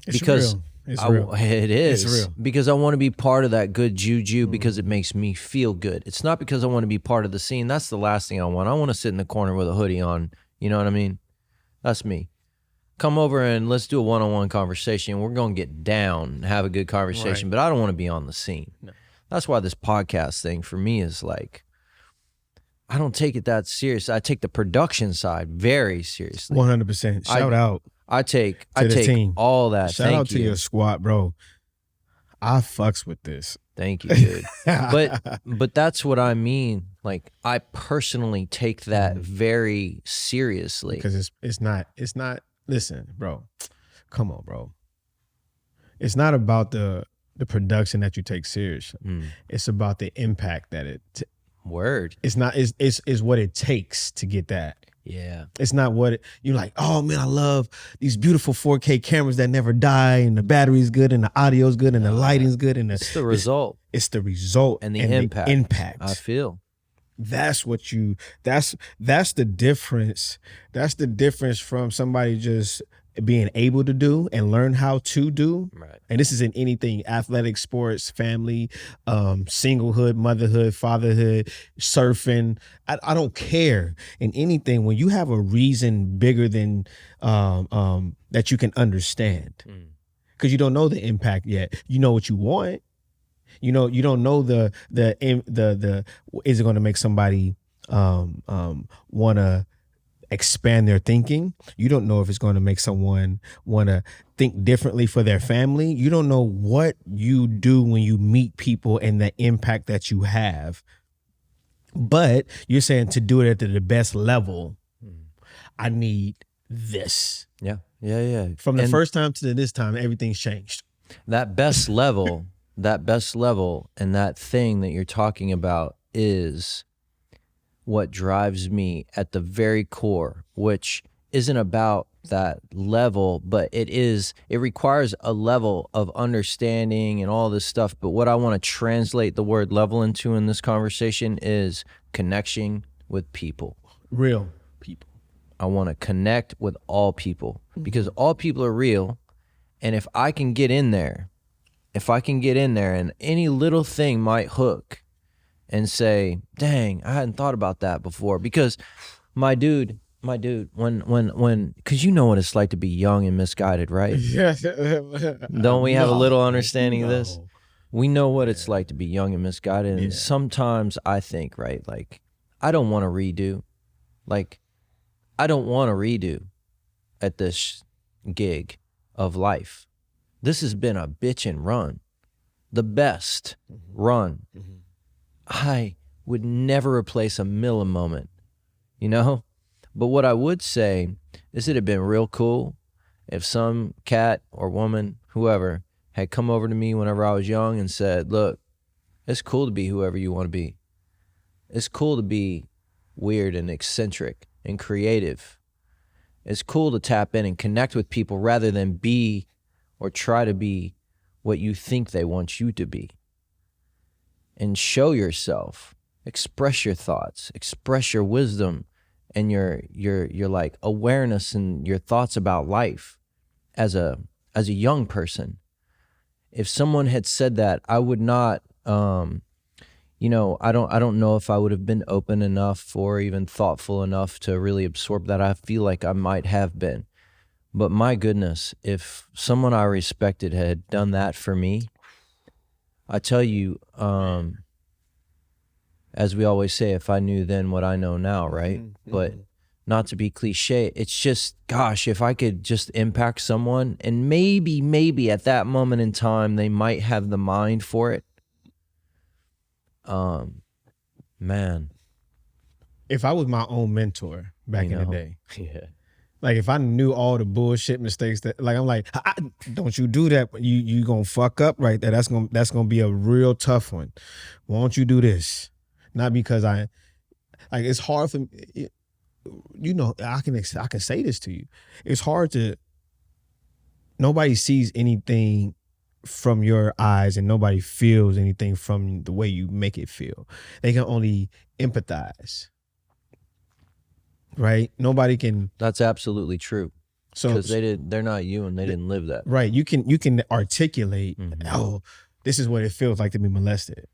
It's because real. It's real. It is. It's real. Because I want to be part of that good juju because it makes me feel good. It's not because I want to be part of the scene. That's the last thing I want. I want to sit in the corner with a hoodie on. You know what I mean? That's me. Come over and let's do a one-on-one conversation. We're going to get down and have a good conversation, but I don't want to be on the scene. No. That's why this podcast thing for me is like, I don't take it that serious. I take the production side very seriously. 100%. Shout out. I take team. all that. Shout out to your squad, bro. I fucks with this. Thank you, dude. but that's what I mean. Like I personally take that very seriously. Because it's not listen, bro. Come on, bro. It's not about the production that you take serious. It's about the impact that it Word. It's not is what it takes to get that. Yeah. It's not what you're like, oh man, I love these beautiful 4K cameras that never die and the battery's good and the audio's good and the lighting's good and it's the result. It's the result and the impact. I feel. That's what that's the difference. That's the difference from somebody just being able to do and learn how to do. Right. And this is in anything: athletic, sports, family, singlehood, motherhood, fatherhood, surfing. I don't care. In anything, when you have a reason bigger than that you can understand, because you don't know the impact yet. You know what you want. You know, you don't know the is it going to make somebody want to expand their thinking? You don't know if it's going to make someone want to think differently for their family. You don't know what you do when you meet people and the impact that you have. But you're saying to do it at the best level, I need this. Yeah. From the first time to this time, everything's changed. That best level, and that thing that you're talking about is what drives me at the very core, which isn't about that level, but it requires a level of understanding and all this stuff. But what I want to translate the word level into in this conversation is connection with people. Real people. I want to connect with all people because all people are real. And if I can get in there and any little thing might hook and say, dang, I hadn't thought about that before. Because my dude, when, because you know what it's like to be young and misguided, right? Yeah. Don't we have a little understanding of this? We know what it's like to be young and misguided. And sometimes I think, right, like, I don't want to redo. Like, I don't want to redo at this gig of life. This has been a bitchin' run. The best run. I would never replace a Miller moment, you know? But what I would say is it'd have been real cool if some cat or woman, whoever, had come over to me whenever I was young and said, look, it's cool to be whoever you want to be. It's cool to be weird and eccentric and creative. It's cool to tap in and connect with people rather than be or try to be what you think they want you to be. And show yourself, express your thoughts, express your wisdom and your like awareness and your thoughts about life as a young person. If someone had said that, I would not I don't know if I would have been open enough or even thoughtful enough to really absorb that. I feel like I might have been. But my goodness, if someone I respected had done that for me, I tell you, as we always say, if I knew then what I know now, right? Mm-hmm. But not to be cliche, it's just, gosh, if I could just impact someone and maybe at that moment in time, they might have the mind for it. Man. If I was my own mentor back in the day, yeah. Like if I knew all the bullshit mistakes that, like I'm like, don't you do that? You gonna fuck up right there. That's gonna be a real tough one. Why don't you do this? Not because it's hard for me. I can say this to you. It's hard to. Nobody sees anything from your eyes, and nobody feels anything from the way you make it feel. They can only empathize. Right? Nobody can. That's absolutely true. So because they're not you and they didn't live that. Right. You can articulate, oh, this is what it feels like to be molested.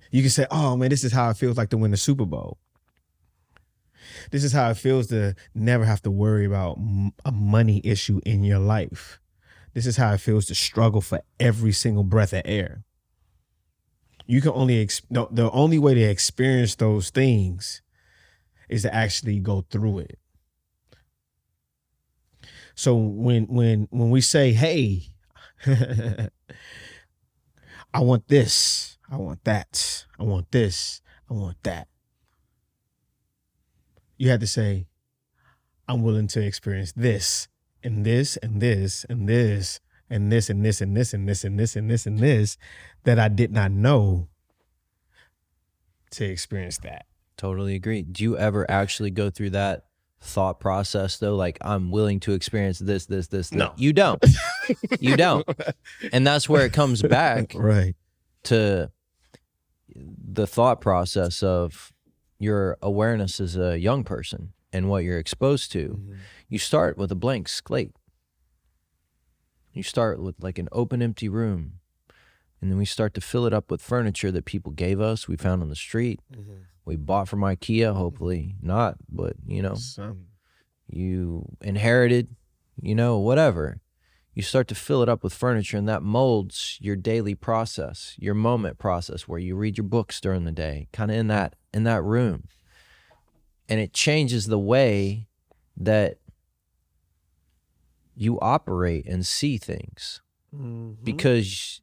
You can say, oh man, this is how it feels like to win the Super Bowl. This is how it feels to never have to worry about a money issue in your life. This is how it feels to struggle for every single breath of air. You can only, the only way to experience those things is to actually go through it. So when we say, hey, I want this, I want that, I want this, I want that. You have to say, I'm willing to experience this and this and this and this and this and this and this and this and this and this and this that I did not know to experience that. Totally agree. Do you ever actually go through that thought process though? Like, I'm willing to experience this. No. You don't. You don't. And that's where it comes back right to the thought process of your awareness as a young person and what you're exposed to. Mm-hmm. You start with a blank slate. You start with like an open, empty room. And then we start to fill it up with furniture that people gave us, we found on the street. Mm-hmm. We bought from IKEA, hopefully not, but you inherited, whatever. You start to fill it up with furniture, and that molds your daily process, your moment process, where you read your books during the day, kind of in that room. And it changes the way that you operate and see things. Mm-hmm. Because,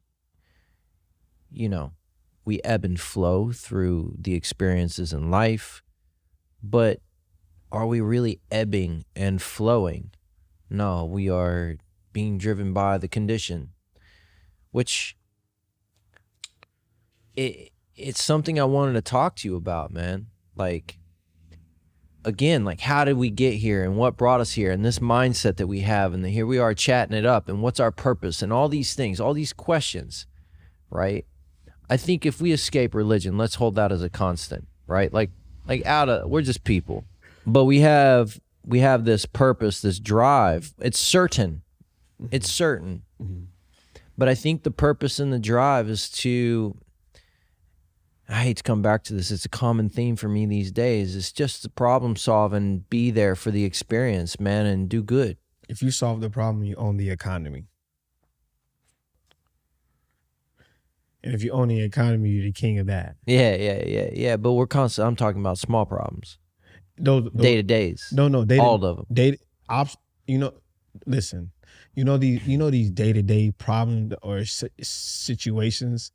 we ebb and flow through the experiences in life, but are we really ebbing and flowing? No, we are being driven by the condition, which it's something I wanted to talk to you about, man. Like, again, like, how did we get here and what brought us here and this mindset that we have, and here we are chatting it up, and what's our purpose and all these things, all these questions, right? I think if we escape religion, let's hold that as a constant, right? Like we're just people, but we have this purpose, this drive. It's certain. Mm-hmm. It's certain. Mm-hmm. But I think the purpose and the drive is I hate to come back to this. It's a common theme for me these days. It's just to problem solve and be there for the experience, man, and do good. If you solve the problem, you own the economy. And if you own the economy, you're the king of that. Yeah. But I'm talking about small problems. Those day-to-days. No, all of them. Listen. These day-to-day problems or situations.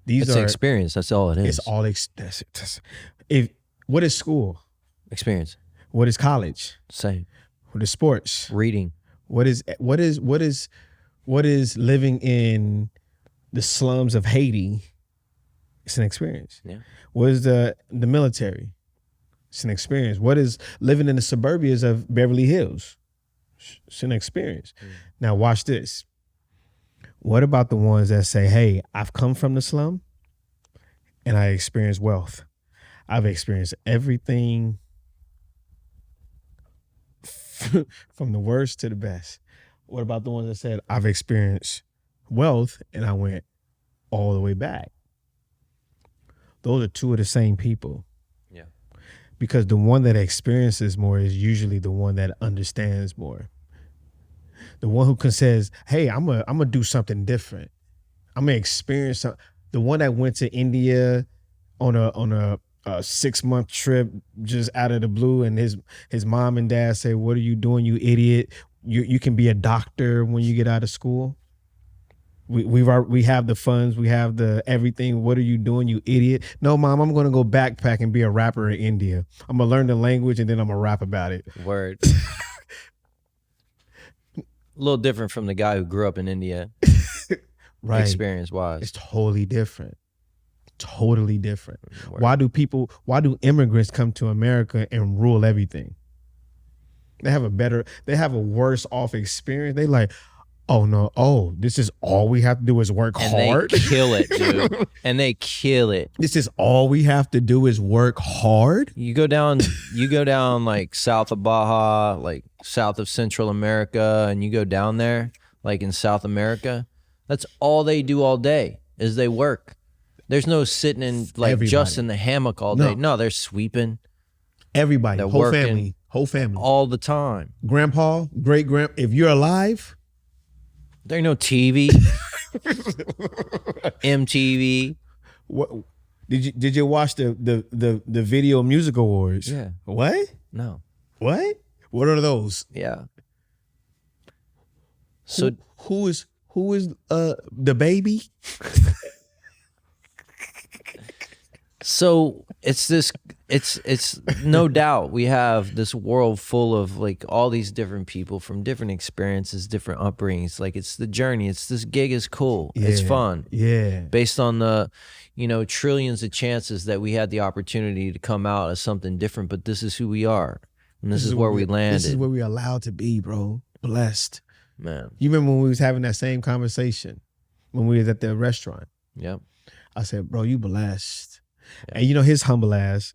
It's an experience. That's all it is. It's all what is school? Experience. What is college? Same. What is sports? Reading. What is living in the slums of Haiti? It's an experience. Yeah. What is the military? It's an experience. What is living in the suburbias of Beverly Hills? It's an experience. Now watch this. What about the ones that say, hey, I've come from the slum and I experienced wealth. I've experienced everything from the worst to the best. What about the ones that said, I've experienced wealth and I went all the way back? Those are two of the same people. Yeah. Because the one that experiences more is usually the one that understands more. The one who says, hey, I'm gonna do something different. I'm gonna experience something. The one that went to India on a 6-month trip just out of the blue, and his mom and dad say, what are you doing, you idiot? You can be a doctor when you get out of school. We have the funds, we have the everything. What are you doing, you idiot? No, mom, I'm gonna go backpack and be a rapper in India. I'm gonna learn the language and then I'm gonna rap about it. Word. A little different from the guy who grew up in India. Right. Experience-wise. It's totally different. Totally different. Word. Why do immigrants come to America and rule everything? They have a worse off experience. They like, oh no, this is all we have to do is work hard. They kill it, dude. And they kill it. This is all we have to do is work hard. You go down like south of Baja, like south of Central America, and you go down there, like in South America, that's all they do all day is they work. There's no sitting in like just in the hammock all day. No, they're sweeping. Everybody, They're whole family. All the time. Grandpa, great-grand, if you're alive. There ain't no TV. MTV. What did you watch the Video Music Awards? Yeah. What? No. What? What are those? Yeah. So who is the baby? So it's no doubt we have this world full of like all these different people from different experiences, different upbringings. Like it's the journey. It's this gig is cool. Yeah, it's fun. Yeah. Based on the, trillions of chances that we had the opportunity to come out as something different, but this is who we are. And this is where we landed. This is where we're allowed to be, bro. Blessed. Man. You remember when we was having that same conversation when we was at the restaurant? Yep. I said, bro, you blessed. Yeah. And his humble ass,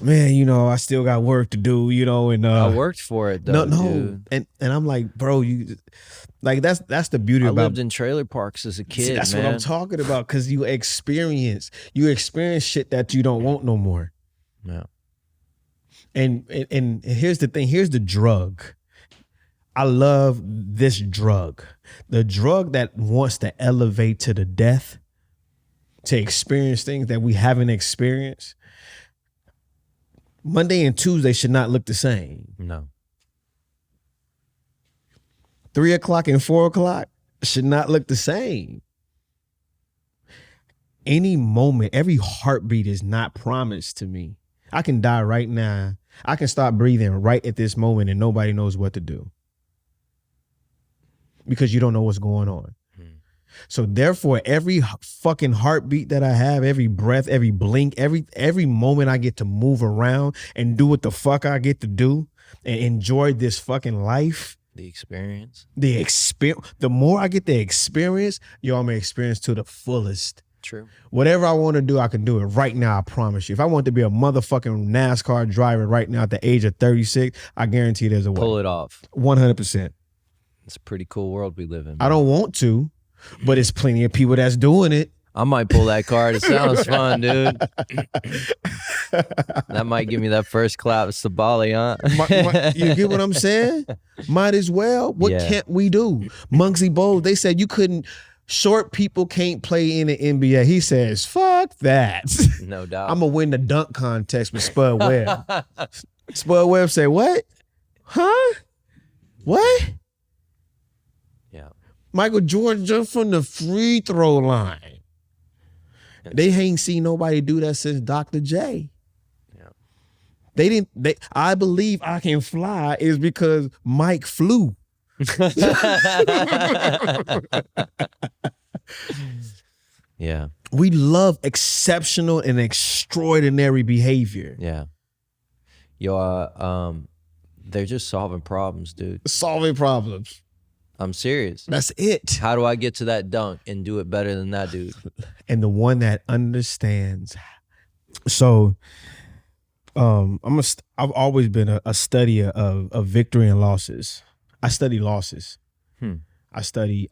man, I still got work to do, and I worked for it though. No, dude. and I'm like, bro, you like that's the beauty I about lived in trailer parks as a kid. See, that's man. what I'm talking about, because you experience shit that you don't want no more. Yeah. And here's the thing, here's the drug. I love this drug. The drug that wants to elevate to the death, to experience things that we haven't experienced. Monday and Tuesday should not look the same. No. 3 o'clock and 4 o'clock should not look the same. Any moment, every heartbeat is not promised to me. I can die right now. I can stop breathing right at this moment and nobody knows what to do. Because you don't know what's going on. So therefore, every fucking heartbeat that I have, every breath, every blink, every moment I get to move around and do what the fuck I get to do and enjoy this fucking life. The experience. The more I get the experience, I'm gonna experience to the fullest. True. Whatever I want to do, I can do it right now. I promise you. If I want to be a motherfucking NASCAR driver right now at the age of 36, I guarantee there's a way. Pull it off. 100%. It's a pretty cool world we live in. Man. I don't want to. But it's plenty of people that's doing it. I might pull that card. It sounds fun, dude. That might give me that first clap. It's the Bali, huh? You get what I'm saying? Might as well. What can't we do? Muggsy Bogues, they said short people can't play in the NBA. He says, fuck that. No doubt. I'm going to win the dunk contest with Spud Webb. Spud Webb say, what? Huh? What? Yeah. Michael Jordan jumped from the free throw line. They ain't seen nobody do that since Dr. J. Yeah. I believe I can fly is because Mike flew. Yeah. We love exceptional and extraordinary behavior. Yeah. Yo, they're just solving problems, dude. Solving problems. I'm serious. That's it. How do I get to that dunk and do it better than that dude? And the one that understands. So, I've always been a studier of victory and losses. I study losses. I study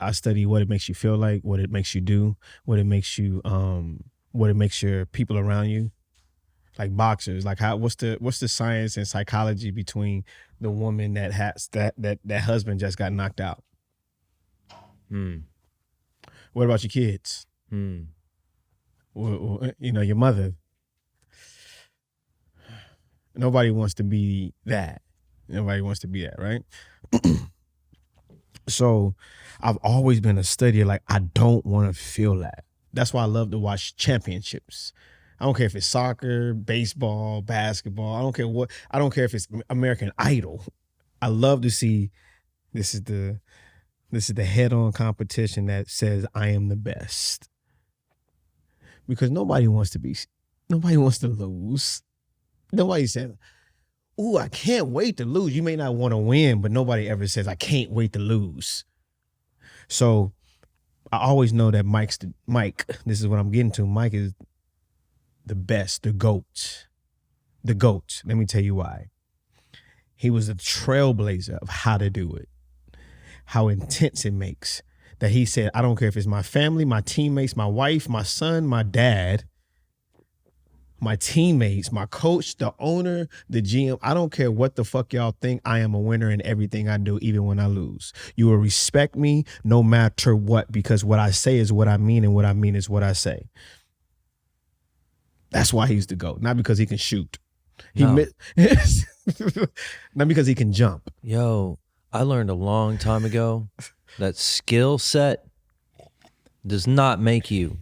what it makes you feel like, what it makes you do, what it makes your people around you. Like boxers, like what's the science and psychology between the woman that has that husband just got knocked out? What about your kids? Well, your mother. Nobody wants to be that. Nobody wants to be that, right? So I've always been a studier. Like, I don't want to feel that. That's why I love to watch championships. I don't care if it's soccer, baseball, basketball. I don't care if it's American Idol. I love to see this is the head-on competition that says I am the best. Because nobody wants to lose. Nobody says, "Ooh, I can't wait to lose." You may not want to win, but nobody ever says, "I can't wait to lose." So I always know that Mike, this is what I'm getting to. Mike is the best, the GOAT. The GOAT. Let me tell you why. He was a trailblazer of how to do it, how intense it makes. That he said, I don't care if it's my family, my teammates, my wife, my son, my dad, my teammates, my coach, the owner, the GM. I don't care what the fuck y'all think. I am a winner in everything I do, even when I lose. You will respect me no matter what, because what I say is what I mean, and what I mean is what I say. That's why he's the GOAT. Not because he can shoot. Not because he can jump. Yo, I learned a long time ago that skill set does not make you.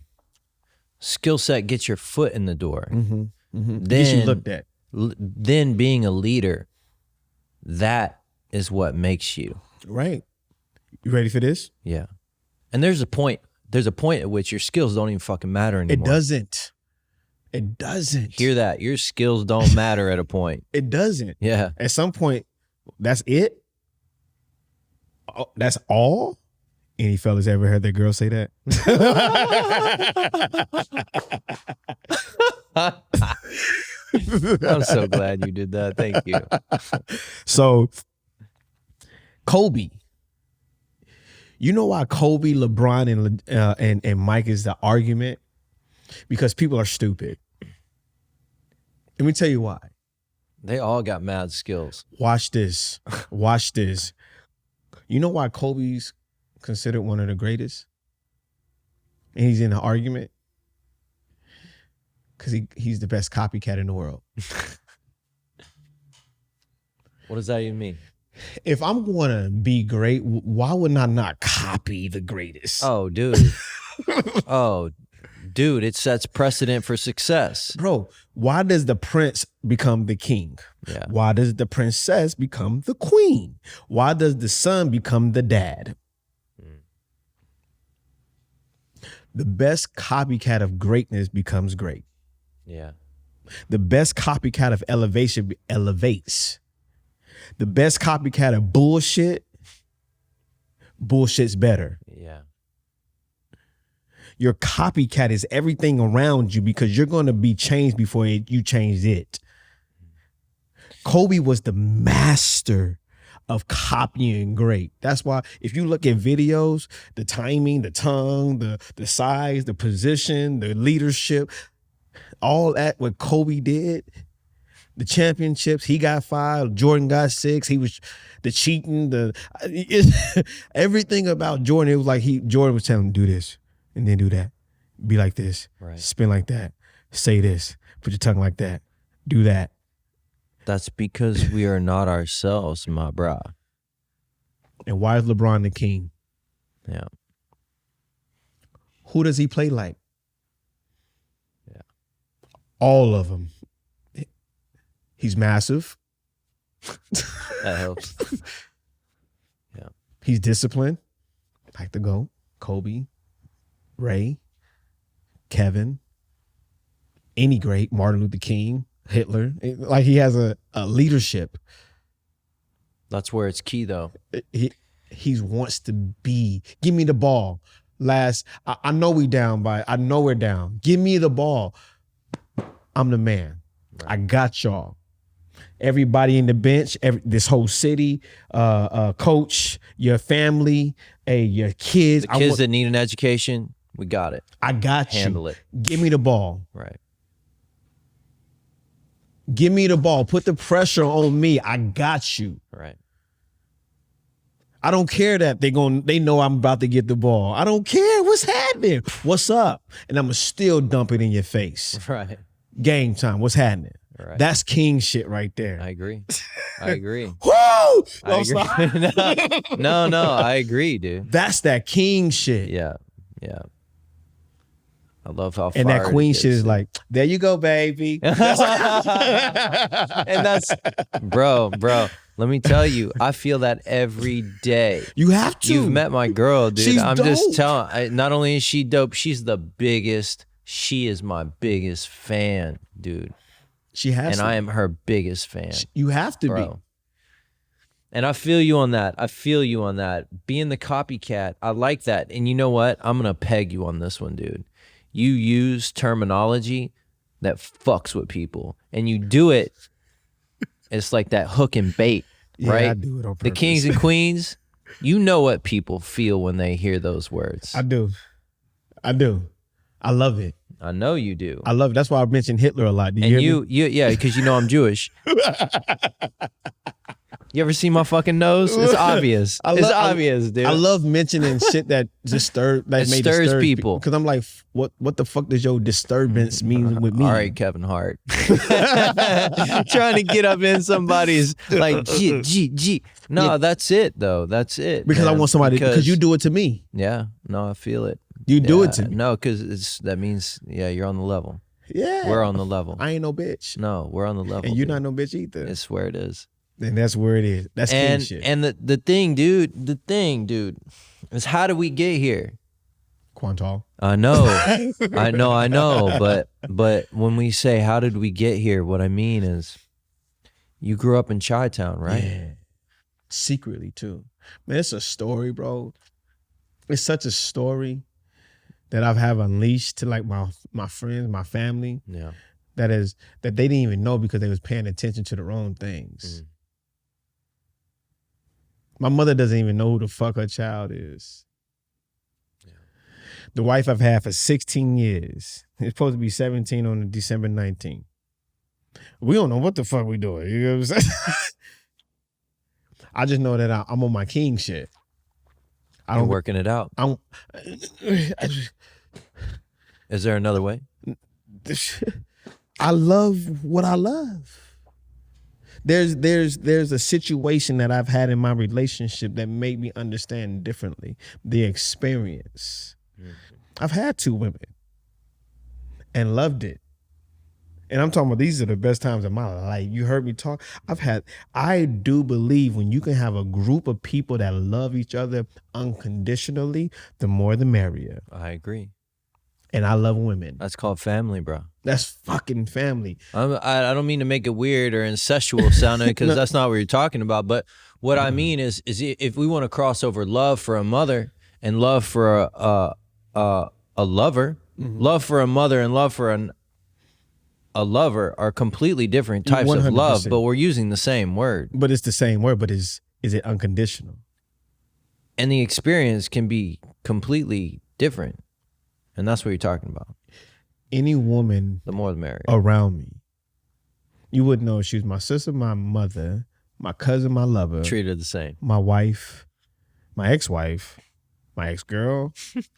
Skill set gets your foot in the door. Then Gets you looked at. Then being a leader, that is what makes you. Right. You ready for this? Yeah. And there's a point at which your skills don't even fucking matter anymore. It doesn't. Hear that? Your skills don't matter at a point. It doesn't. Yeah. At some point, that's it. Oh, that's all. Any fellas ever heard their girl say that? I'm so glad you did that. Thank you. So, Kobe. You know why Kobe, LeBron, and Mike is the argument? Because people are stupid. Let me tell you why. They all got mad skills. Watch this. Watch this. You know why Kobe's considered one of the greatest? And he's in an argument? Because he's the best copycat in the world. What does that even mean? If I'm going to be great, why would I not copy the greatest? Oh, dude. Dude, it sets precedent for success. Bro, why does the prince become the king? Yeah. Why does the princess become the queen? Why does the son become the dad? The best copycat of greatness becomes great. Yeah. The best copycat of elevation elevates. The best copycat of bullshit's better. Yeah. Your copycat is everything around you because you're going to be changed before you change it. Kobe was the master of copying great. That's why if you look at videos, the timing, the tongue, the size, the position, the leadership, all that what Kobe did, the championships, he got 5, Jordan got 6, he was the cheating, everything about Jordan, it was like Jordan was telling him, do this and then do that. Be like this, right. Spin like that, say this, put your tongue like that, do that. That's because we are not ourselves, my brah. And why is LeBron the king? Yeah. Who does he play like? Yeah. All of them. He's massive. That helps. Yeah. He's disciplined. Like the GOAT. Kobe, Ray, Kevin, any great, Martin Luther King, Hitler. Like he has a leadership. That's where it's key, though. He wants to be. Give me the ball. I know we down I know we're down. Give me the ball. I'm the man. Right. I got y'all. Everybody in the bench, this whole city, coach, your family, your kids. The kids that need an education, we got it. I got you. Handle it. Give me the ball. Right. Give me the ball. Put the pressure on me. I got you. Right. I don't care that they know I'm about to get the ball. I don't care. What's happening? What's up? And I'm going to still dump it in your face. Right. Game time. What's happening? Right. That's king shit right there. I agree. I agree. Woo! I agree. No, I agree, dude. That's that king shit. Yeah. I love how and that queen shit is like, there you go, baby. And that's, bro, let me tell you, I feel that every day. You have to. You've met my girl, dude. She's I'm dope. just telling, not only is she dope, she is my biggest fan, dude. She has and to. I am her biggest fan. You have to be. And I feel you on that. Being the copycat, I like that. And you know what? I'm going to peg you on this one, dude. You use terminology that fucks with people. And you do it. It's like that hook and bait, right? I do it on purpose. The kings and queens, you know what people feel when they hear those words. I do. I love it. I know you do. I love it. That's why I mentioned Hitler a lot. Yeah, because you know I'm Jewish. You ever see my fucking nose? It's obvious. It's obvious, dude. I love mentioning shit that stirs people. Because I'm like, what the fuck does your disturbance mean with me? All right, Kevin Hart. Trying to get up in somebody's like, G. No, yeah. That's it, though. That's it. Because man. I want somebody, because you do it to me. Yeah, no, I feel it. You do it to me. No, because that means, you're on the level. Yeah. We're on the level. I ain't no bitch. No, we're on the level. And you're not no bitch either. I swear it is. And that's where it is. That's king shit. And the thing, dude, is how do we get here? Quantal. I know. But when we say how did we get here, what I mean is you grew up in Chi-Town, right? Yeah. Secretly too. Man, it's a story, bro. It's such a story that I've have unleashed to like my friends, my family. Yeah. That they didn't even know because they was paying attention to the wrong things. Mm. My mother doesn't even know who the fuck her child is. Yeah. The wife I've had for 16 years. It's supposed to be 17 on December 19th. We don't know what the fuck we doing. You know what I'm saying? I just know that I'm on my king shit. You're working it out. Is there another way? I love what I love. There's a situation that I've had in my relationship that made me understand differently the experience. Mm-hmm. I've had 2 women and loved it. And I'm talking about these are the best times of my life. You heard me talk. I do believe when you can have a group of people that love each other unconditionally, the more the merrier. I agree. And I love women. That's called family, bro. That's fucking family. I don't mean to make it weird or incestual sounding because that's not what you're talking about. But what I mean is if we want to cross over love for a mother and love for a lover, mm-hmm. love for a mother and love for a lover are completely different types 100%. Of love, but we're using the same word. But it's the same word, but is it unconditional? And the experience can be completely different. And that's what you're talking about. Any woman, the more the merrier, around me, you would know she was my sister, my mother, my cousin, my lover. Treated the same. My wife, my ex-wife, my ex-girl,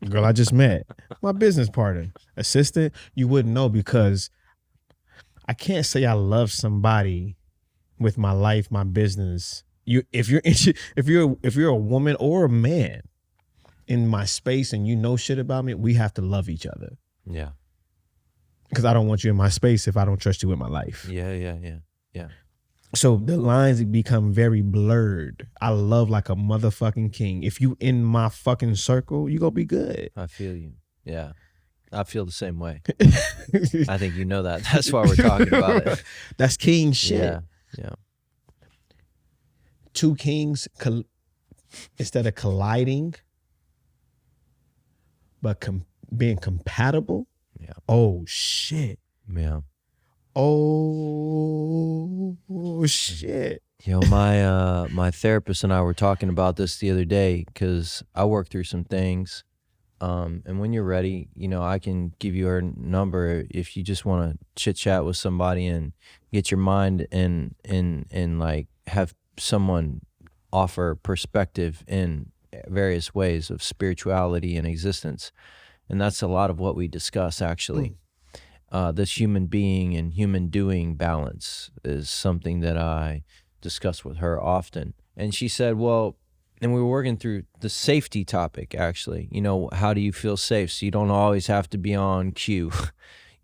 girl I just met, my business partner, assistant. You wouldn't know because I can't say I love somebody with my life, my business. If you're a woman or a man in my space and you know shit about me, we have to love each other. Yeah. Because I don't want you in my space if I don't trust you with my life. Yeah. Yeah. So the lines become very blurred. I love like a motherfucking king. If you in my fucking circle, you gonna be good. I feel you. Yeah. I feel the same way. I think you know that. That's why we're talking about it. That's king shit. Yeah. Yeah. Two kings instead of colliding, but being compatible. Yeah. Oh shit. Yeah. Oh shit. Yo, my therapist and I were talking about this the other day because I worked through some things. And when you're ready, I can give you her number if you just want to chit chat with somebody and get your mind and like have someone offer perspective in various ways of spirituality and existence. And that's a lot of what we discuss, actually. This human being and human doing balance is something that I discuss with her often. And she said, well, and we were working through the safety topic, actually. How do you feel safe? So you don't always have to be on cue.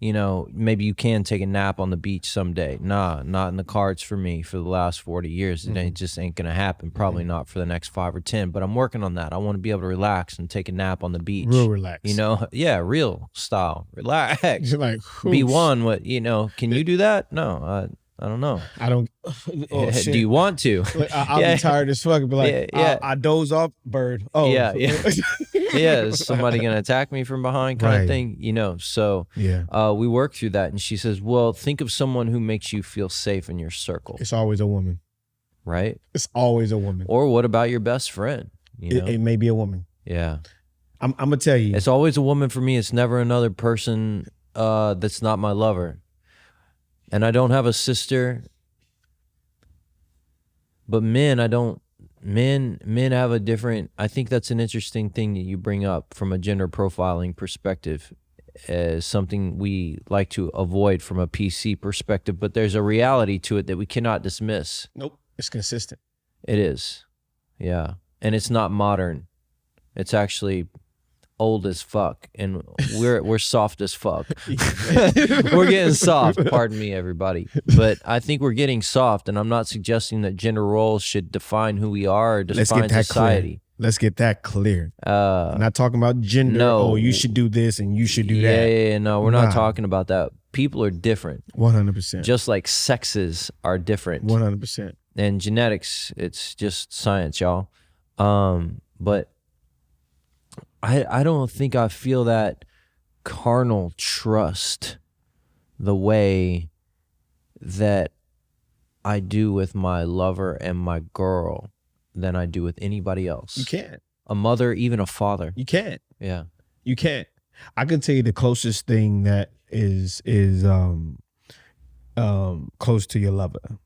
Maybe you can take a nap on the beach someday. Nah, not in the cards for me for the last 40 years. It just ain't going to happen. Probably not for the next 5 or 10, but I'm working on that. I want to be able to relax and take a nap on the beach. Real relax. Yeah, real style. Relax. You're like, be one. What, can you do that? No, I don't know. I don't. Oh, shit. Do you want to? I'll be tired as fuck. But like, I doze off, bird. Oh, yeah. Yeah, is somebody gonna attack me from behind, kind of thing? So yeah. We work through that, and she says, "Well, think of someone who makes you feel safe in your circle." It's always a woman, right? It's always a woman. Or what about your best friend? It may be a woman. Yeah, I'm gonna tell you, it's always a woman for me. It's never another person that's not my lover. And I don't have a sister, but men have a different, I think that's an interesting thing that you bring up from a gender profiling perspective as something we like to avoid from a PC perspective, but there's a reality to it that we cannot dismiss. Nope, it's consistent. It is, yeah. And it's not modern. It's actually old as fuck, and we're soft as fuck. We're getting soft, pardon me, everybody. But I think we're getting soft, and I'm not suggesting that gender roles should define who we are or define society. Let's get that clear. I'm not talking about gender. No. Oh, you should do this and you should do that. Yeah, no, we're not talking about that. People are different. 100%. Just like sexes are different. 100%. And genetics, it's just science, y'all. But I don't think I feel that carnal trust the way that I do with my lover and my girl than I do with anybody else. You can't. A mother, even a father. You can't. Yeah. You can't. I can tell you the closest thing that is close to your lover.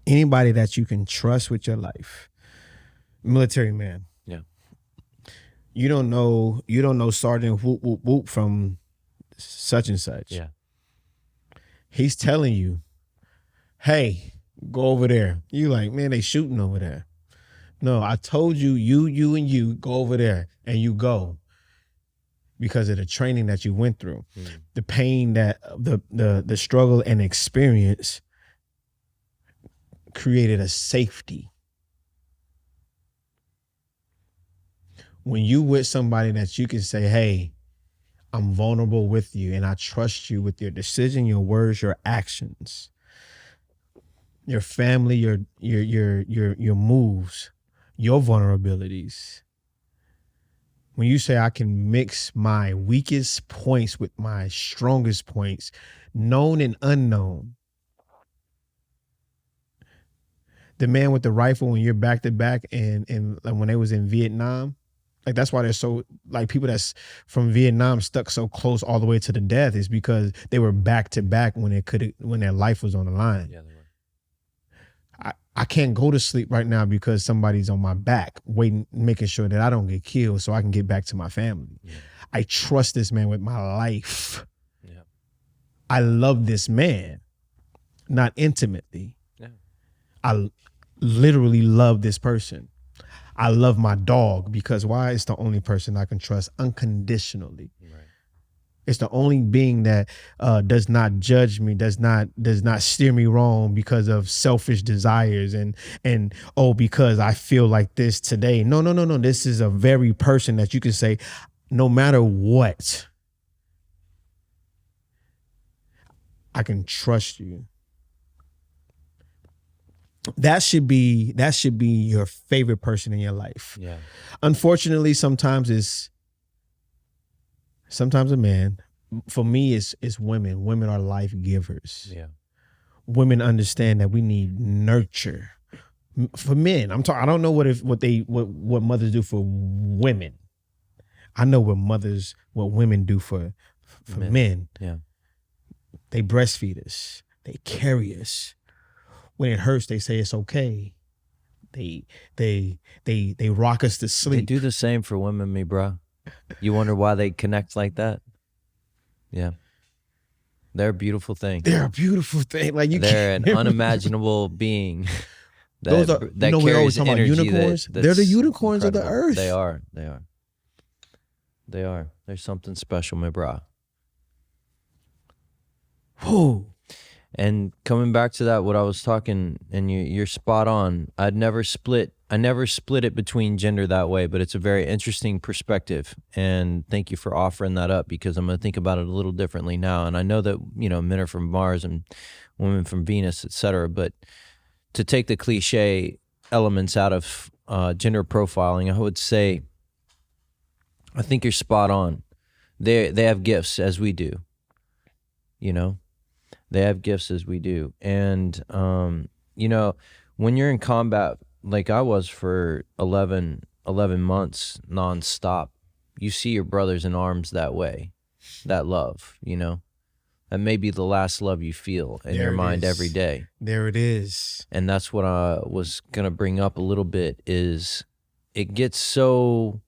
Anybody that you can trust with your life. Military man. Yeah. You don't know Sergeant Whoop Whoop Whoop from such and such. Yeah. He's telling you, hey, go over there. You like, man, they shooting over there. No, I told you, and you go over there, and you go because of the training that you went through, the pain that the struggle and experience created a safety. When you with somebody that you can say, hey, I'm vulnerable with you and I trust you with your decision, your words, your actions, your family, your moves, your vulnerabilities. When you say I can mix my weakest points with my strongest points, known and unknown. The man with the rifle when you're back to back and when they was in Vietnam, like that's why they're so, like people that's from Vietnam stuck so close all the way to the death is because they were back to back when their life was on the line. Yeah, they were. I can't go to sleep right now because somebody's on my back waiting, making sure that I don't get killed so I can get back to my family. Yeah. I trust this man with my life. Yeah. I love this man, not intimately. Yeah. I literally love this person. I love my dog because why? It's the only person I can trust unconditionally. Right. It's the only being that does not judge me, does not steer me wrong because of selfish desires and because I feel like this today. No. This is a very person that you can say, no matter what, I can trust you. That should be your favorite person in your life. Yeah. Unfortunately, sometimes a man. For me, it's women. Women are life givers. Yeah. Women understand that we need nurture. For men, I'm talking. I don't know what mothers do for women. I know what women do for men. Yeah. They breastfeed us. They carry us. When it hurts, they say it's okay. They rock us to sleep. They do the same for women, me bro. You wonder why they connect like that? Yeah. They're a beautiful thing. They're a beautiful thing. Like they're an unimaginable being. Those are, that we're always carries talking about energy. unicorns. They're the unicorns incredible. of the earth. They are. There's something special, my bro. Whoa. And coming back to that, what I was talking, and you're spot on. I never split it between gender that way, but it's a very interesting perspective. And thank you for offering that up, because I'm going to think about it a little differently now. And I know that, men are from Mars and women from Venus, etc. But to take the cliche elements out of gender profiling, I would say, I think you're spot on. They have gifts as we do, They have gifts as we do. And, when you're in combat, like I was for 11 months nonstop, you see your brothers in arms that way, that love, That may be the last love you feel in your mind every day. There it is. And that's what I was going to bring up a little bit is it gets so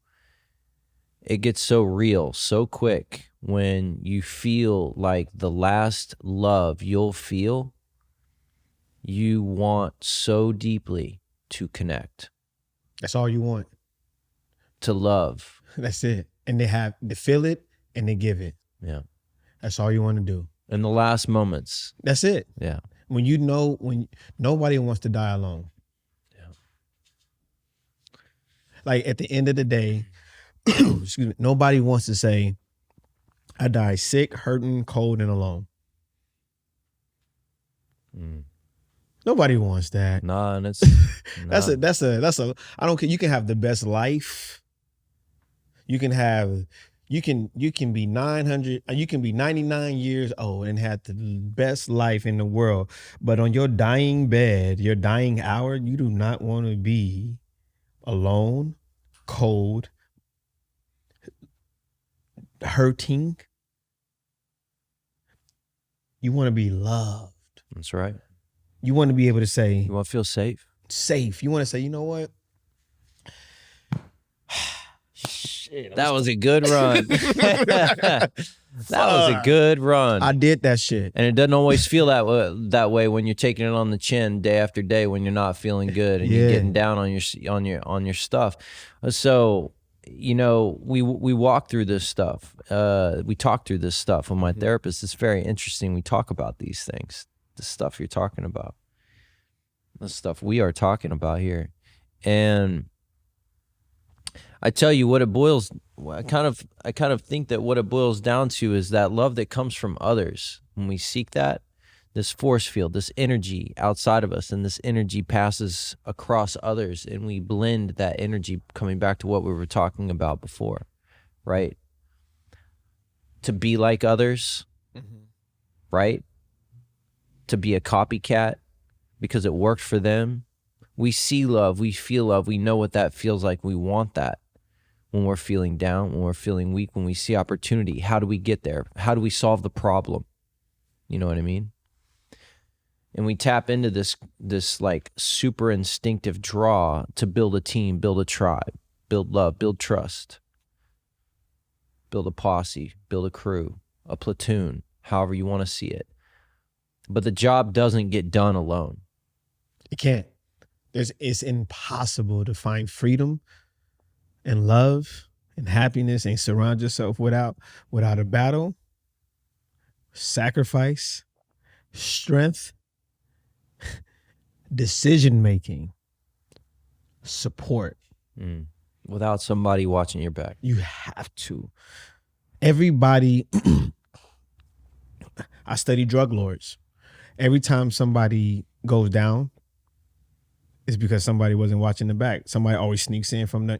real so quick when you feel like the last love you'll feel, you want so deeply to connect. That's all you want. To love. That's it. And they feel it and they give it. Yeah. That's all you want to do. In the last moments. That's it. Yeah. When when nobody wants to die alone. Yeah. Like at the end of the day, excuse me, nobody wants to say, I died sick, hurting, cold, and alone. Nobody wants that. Nah, and it's that's a I don't care. You can have the best life. You can be 900, you can be 99 years old and have the best life in the world. But on your dying bed, your dying hour, you do not want to be alone, cold, hurting. You want to be loved. That's right. You want to be able to say, you want to feel safe. You want to say, you know what? Shit, that was a good run. That was a good run. I did that shit. And it doesn't always feel that way when you're taking it on the chin day after day when you're not feeling good and you're getting down on your stuff. So, we walk through this stuff. We talk through this stuff with my therapist. It's very interesting. We talk about these things, the stuff you're talking about, the stuff we are talking about here. And I tell you what it boils, I kind of think that what it boils down to is that love that comes from others. When we seek that, this force field, this energy outside of us, and this energy passes across others, and we blend that energy, coming back to what we were talking about before, right? To be like others, right? To be a copycat because it worked for them. We see love, we feel love, we know what that feels like. We want that when we're feeling down, when we're feeling weak, when we see opportunity. How do we get there? How do we solve the problem? You know what I mean? And we tap into this like super instinctive draw to build a team, build a tribe, build love, build trust, build a posse, build a crew, a platoon, however you want to see it. But the job doesn't get done alone. It can't. It's impossible to find freedom and love and happiness and surround yourself without a battle sacrifice, strength, decision making, support. Without somebody watching your back. You have to. Everybody, I study drug lords. Every time somebody goes down, it's because somebody wasn't watching the back. Somebody always sneaks in from the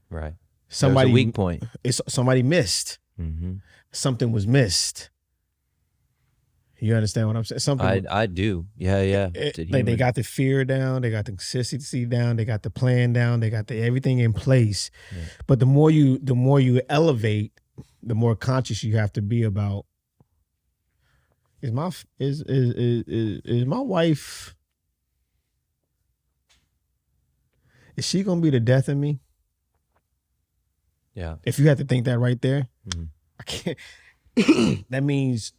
right. Somebody There's a weak point. Somebody missed. Something was missed. You understand what I'm saying? Something. I do. Yeah. They got the fear down. They got the consistency down. They got the plan down. They got everything in place. Yeah. But the more you elevate, the more conscious you have to be about. Is my wife? Is she gonna be the death of me? Yeah. If you have to think that right there, I can't. That means.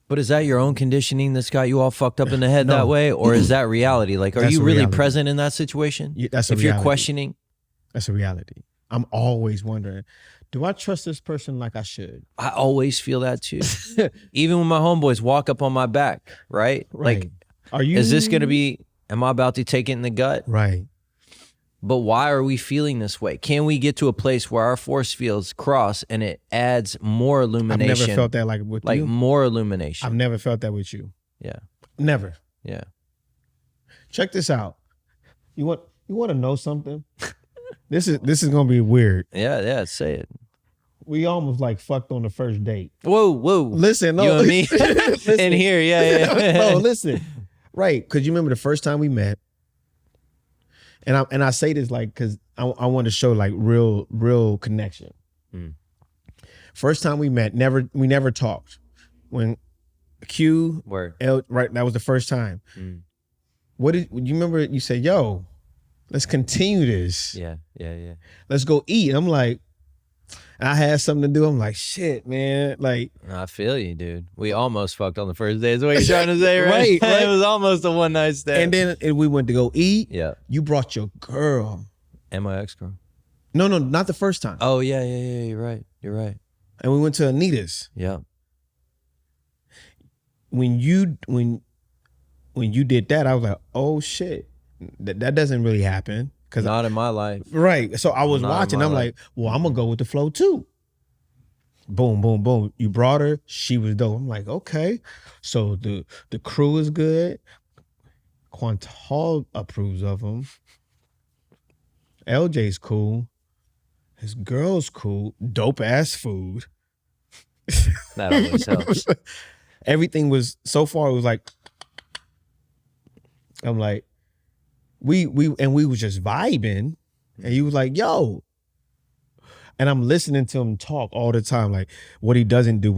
But is that your own conditioning that's got you all fucked up in the head that way? Or is that reality? Like, are you really present in that situation? Yeah, that's a reality. If you're questioning? That's a reality. I'm always wondering, do I trust this person like I should? I always feel that too. Even when my homeboys walk up on my back, right? Like, is this going to be, am I about to take it in the gut? Right. But why are we feeling this way? Can we get to a place where our force fields cross and it adds more illumination? I've never felt that with you. Like more illumination. I've never felt that with you. Yeah. Never. Yeah. Check this out. You want to know something? This is gonna be weird. Yeah. Say it. We almost like fucked on the first date. Whoa. Listen, no. You and me in here. Yeah. No, listen. Right, because you remember the first time we met. And I say this like because I want to show like real connection. First time we met, we never talked. When Q, L, right, that was the first time. What did you remember? You said, "Yo, let's continue this." Yeah. Let's go eat. I'm like, I had something to do. I'm like, shit, man. Like, I feel you, dude. We almost fucked on the first day. Is what you're trying to say, right? Right. It was almost a one night stand. And then we went to go eat. Yeah. You brought your girl. And my ex girl. No, not the first time. Oh yeah. You're right. And we went to Anita's. Yeah. When you did that, I was like, oh shit, that doesn't really happen. Not in my life. Right. So I was watching. I'm like, well, I'm going to go with the flow too. Boom, boom, boom. You brought her. She was dope. I'm like, okay. So the crew is good. Quantal approves of him. LJ's cool. His girl's cool. Dope ass food. That always helps. Everything was, so far, it was like, I'm like, we was just vibing, and he was like, yo. And I'm listening to him talk all the time, like what he doesn't do,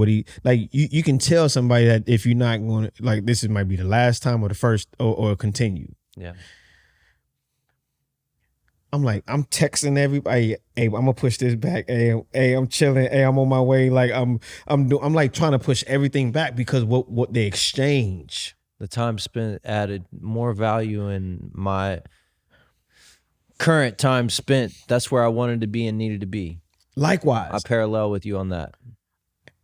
you can tell somebody that if you're not going to, like, this might be the last time or the first or continue. Yeah. I'm like, I'm texting everybody, hey, I'm gonna push this back. Hey, I'm chilling. Hey, I'm on my way. Like I'm like trying to push everything back because what they exchange. The time spent added more value in my current time spent. That's where I wanted to be and needed to be. Likewise. I parallel with you on that.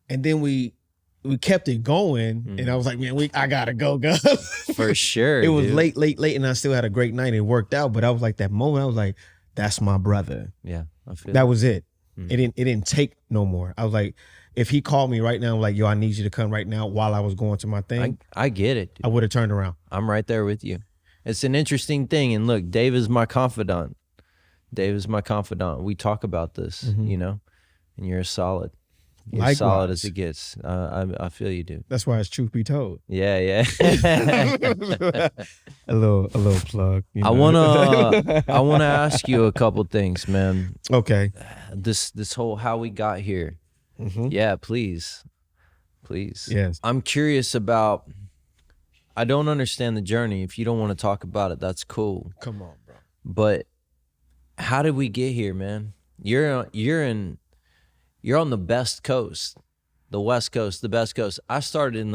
And then we kept it going, and I was like, man, I gotta go. For sure. It was late, and I still had a great night. It worked out, but I was like, that moment, I was like, that's my brother. Yeah, I feel that was it. It didn't take no more. I was like, if he called me right now, like, yo, I need you to come right now while I was going to my thing. I get it, dude. I would have turned around. I'm right there with you. It's an interesting thing. And look, Dave is my confidant. We talk about this, you know, and you're solid. You're Likewise. Solid as it gets. I feel you, dude. That's why it's truth be told. Yeah. a little plug. You know? I wanna ask you a couple things, man. Okay. This whole how we got here. Yeah, please. Yes. I'm curious about. I don't understand the journey. If you don't want to talk about it, that's cool. Come on, bro. But how did we get here, man? You're on the best coast, the West Coast, the best coast. I started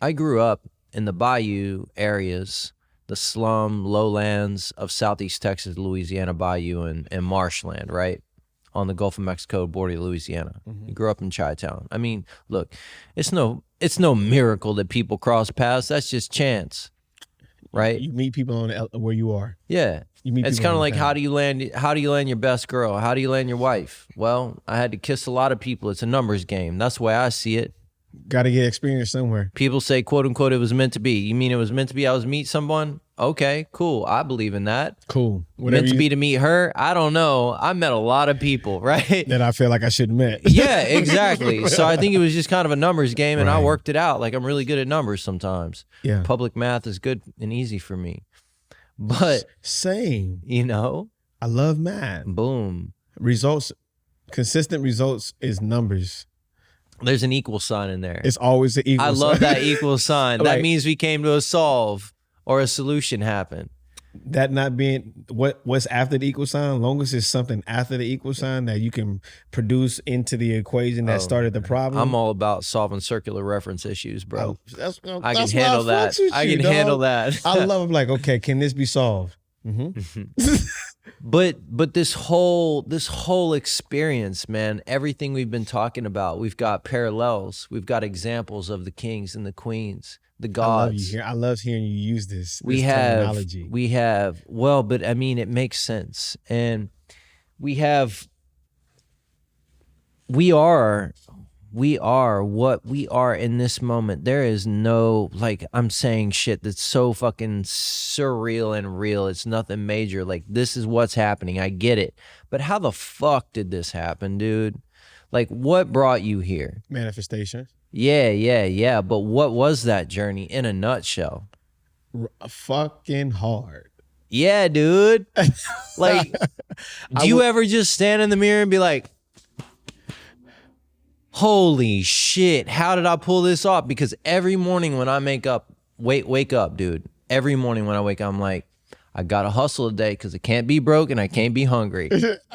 I grew up in the bayou areas, the slum lowlands of Southeast Texas, Louisiana bayou, and marshland, right? on the Gulf of Mexico border of Louisiana. He grew up in Chi-Town. I mean, look, it's no miracle that people cross paths. That's just chance, right? You meet people on where you are. Yeah. It's kind of like how do you land your best girl? How do you land your wife? Well, I had to kiss a lot of people. It's a numbers game. That's the way I see it. Got to get experience somewhere. People say, quote unquote, it was meant to be. You mean it was meant to be I was meet someone? Okay, cool. I believe in that. Cool. Meant to be to meet her? I don't know. I met a lot of people, right? That I feel like I should have met. Yeah, exactly. So I think it was just kind of a numbers game, and I worked it out. Like, I'm really good at numbers sometimes. Yeah. Public math is good and easy for me. But same. You know? I love math. Boom. Results, consistent results is numbers. There's an equal sign in there. It's always an equal sign. I love that equal sign. Like, that means we came to a solve or a solution happen. That not being what's after the equal sign, long as it's something after the equal sign that you can produce into the equation that started the problem. I'm all about solving circular reference issues, bro. I can handle that. I can handle that. I love it. Like, okay, can this be solved? But this whole experience, man, everything we've been talking about, we've got parallels, we've got examples of the kings and the queens, the gods. I love hearing you use this terminology. Well, but I mean, it makes sense. And we are what we are in this moment. There is no, like, I'm saying shit that's so fucking surreal and real. It's nothing major. Like, this is what's happening. I get it. But how the fuck did this happen, dude? Like, what brought you here? Manifestation. Yeah. But what was that journey in a nutshell? Fucking hard. Yeah, dude. Like, do you ever just stand in the mirror and be like, holy shit, how did I pull this off? Because every morning when I wake up, dude, every morning when I wake up, I'm like, I gotta hustle today because I can't be broke and I can't be hungry.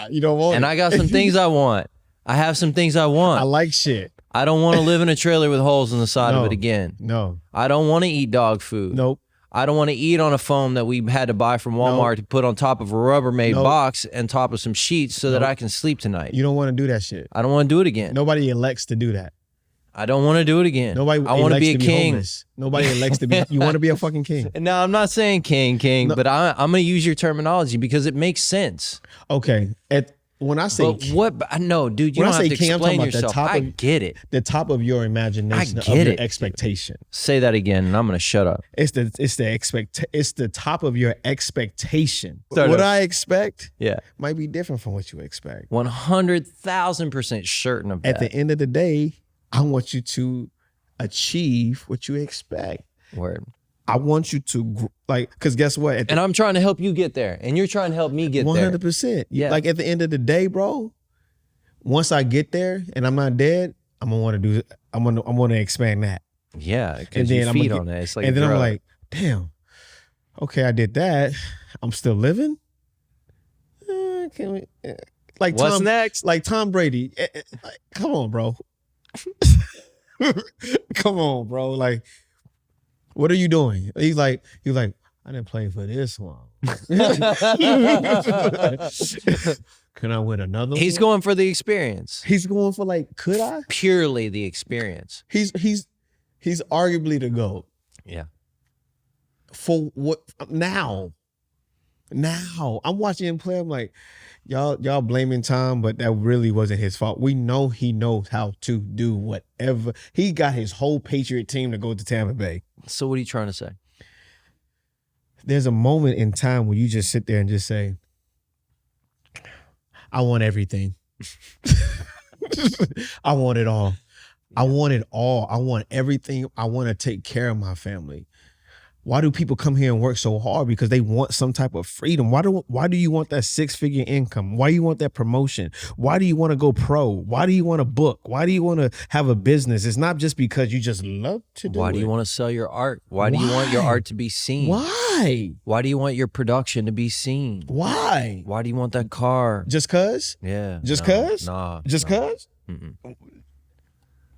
You don't want and it. I got some things I want. I have some things I want. I like shit. I don't want to live in a trailer with holes in the side of it again. No. I don't want to eat dog food. Nope. I don't want to eat on a foam that we had to buy from Walmart to put on top of a Rubbermaid box and top of some sheets so that I can sleep tonight. You don't want to do that shit. I don't want to do it again. Nobody elects to do that. I don't want to do it again. I want to be a king. Homeless. Nobody elects to be. You want to be a fucking king. No, I'm not saying king, but I'm going to use your terminology because it makes sense. Okay. When I say no, dude, you don't have to explain yourself. I get it. The top of your imagination, of your expectation. Say that again, and I'm gonna shut up. It's the top of your expectation. What I expect, might be different from what you expect. 100,000% certain of that. At the end of the day, I want you to achieve what you expect. Word. I want you to because guess what? And I'm trying to help you get there, and you're trying to help me get 100%. there. 100%. Yeah. Like at the end of the day, bro. Once I get there and I'm not dead, I'm gonna want to do. I'm gonna expand that. Yeah, because you feed on that. It's like, and then I'm like, damn. Okay, I did that. I'm still living. Can we? Like what's next? Like Tom Brady. Come on, bro. Come on, bro. Like. What are you doing? He's like, I didn't play for this one. Can I win another one? He's going for the experience. He's going for could I? Purely the experience. He's arguably the GOAT. Yeah. For what now? I'm watching him play. I'm like, y'all blaming Tom, but that really wasn't his fault. We know he knows how to do whatever. He got his whole Patriot team to go to Tampa Bay. So what are you trying to say? There's a moment in time where you just sit there and just say, I want everything. I want it all. I want it all. I want everything. I want to take care of my family. Why do people come here and work so hard? Because they want some type of freedom. Why do you want that 6-figure income? Why do you want that promotion? Why do you want to go pro? Why do you want to book? Why do you want to have a business? It's not just because you just love to do it. Why do you want to sell your art? Why do you want your art to be seen? Why? Why do you want your production to be seen? Why? Why do you want that car? Just cause? Yeah. Just cause? Nah. Just cause?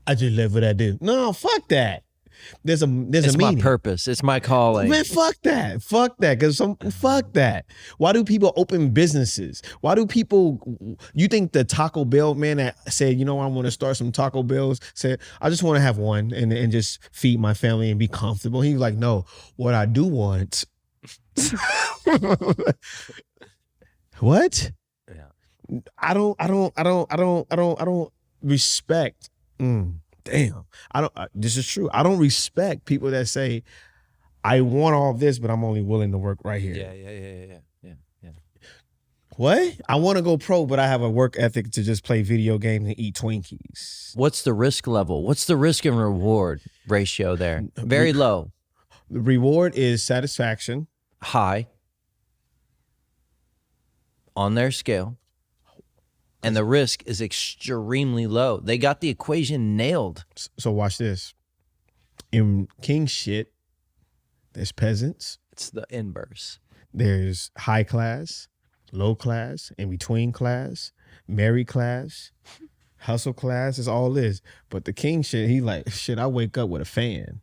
I just love what I do. No, fuck that. There's a It's my meaning. purpose. It's my calling. Man, fuck that. Fuck that. Fuck that. Why do people open businesses? Why do people, you think the Taco Bell man that said, you know, I want to start some Taco Bells, said, I just want to have one and just feed my family and be comfortable. He was like, no, what I do want. What? Yeah. I don't respect. Damn. This is true. I don't respect people that say, I want all this, but I'm only willing to work right here. Yeah. What? I want to go pro, but I have a work ethic to just play video games and eat Twinkies. What's the risk level? What's the risk and reward ratio there? Very low. The reward is satisfaction. High. On their scale. And the risk is extremely low. They got the equation nailed. So watch this. In king shit, there's peasants. It's the inverse. There's high class, low class, in between class, married class, hustle class. It's all this. But the king shit, he like, shit, I wake up with a fan.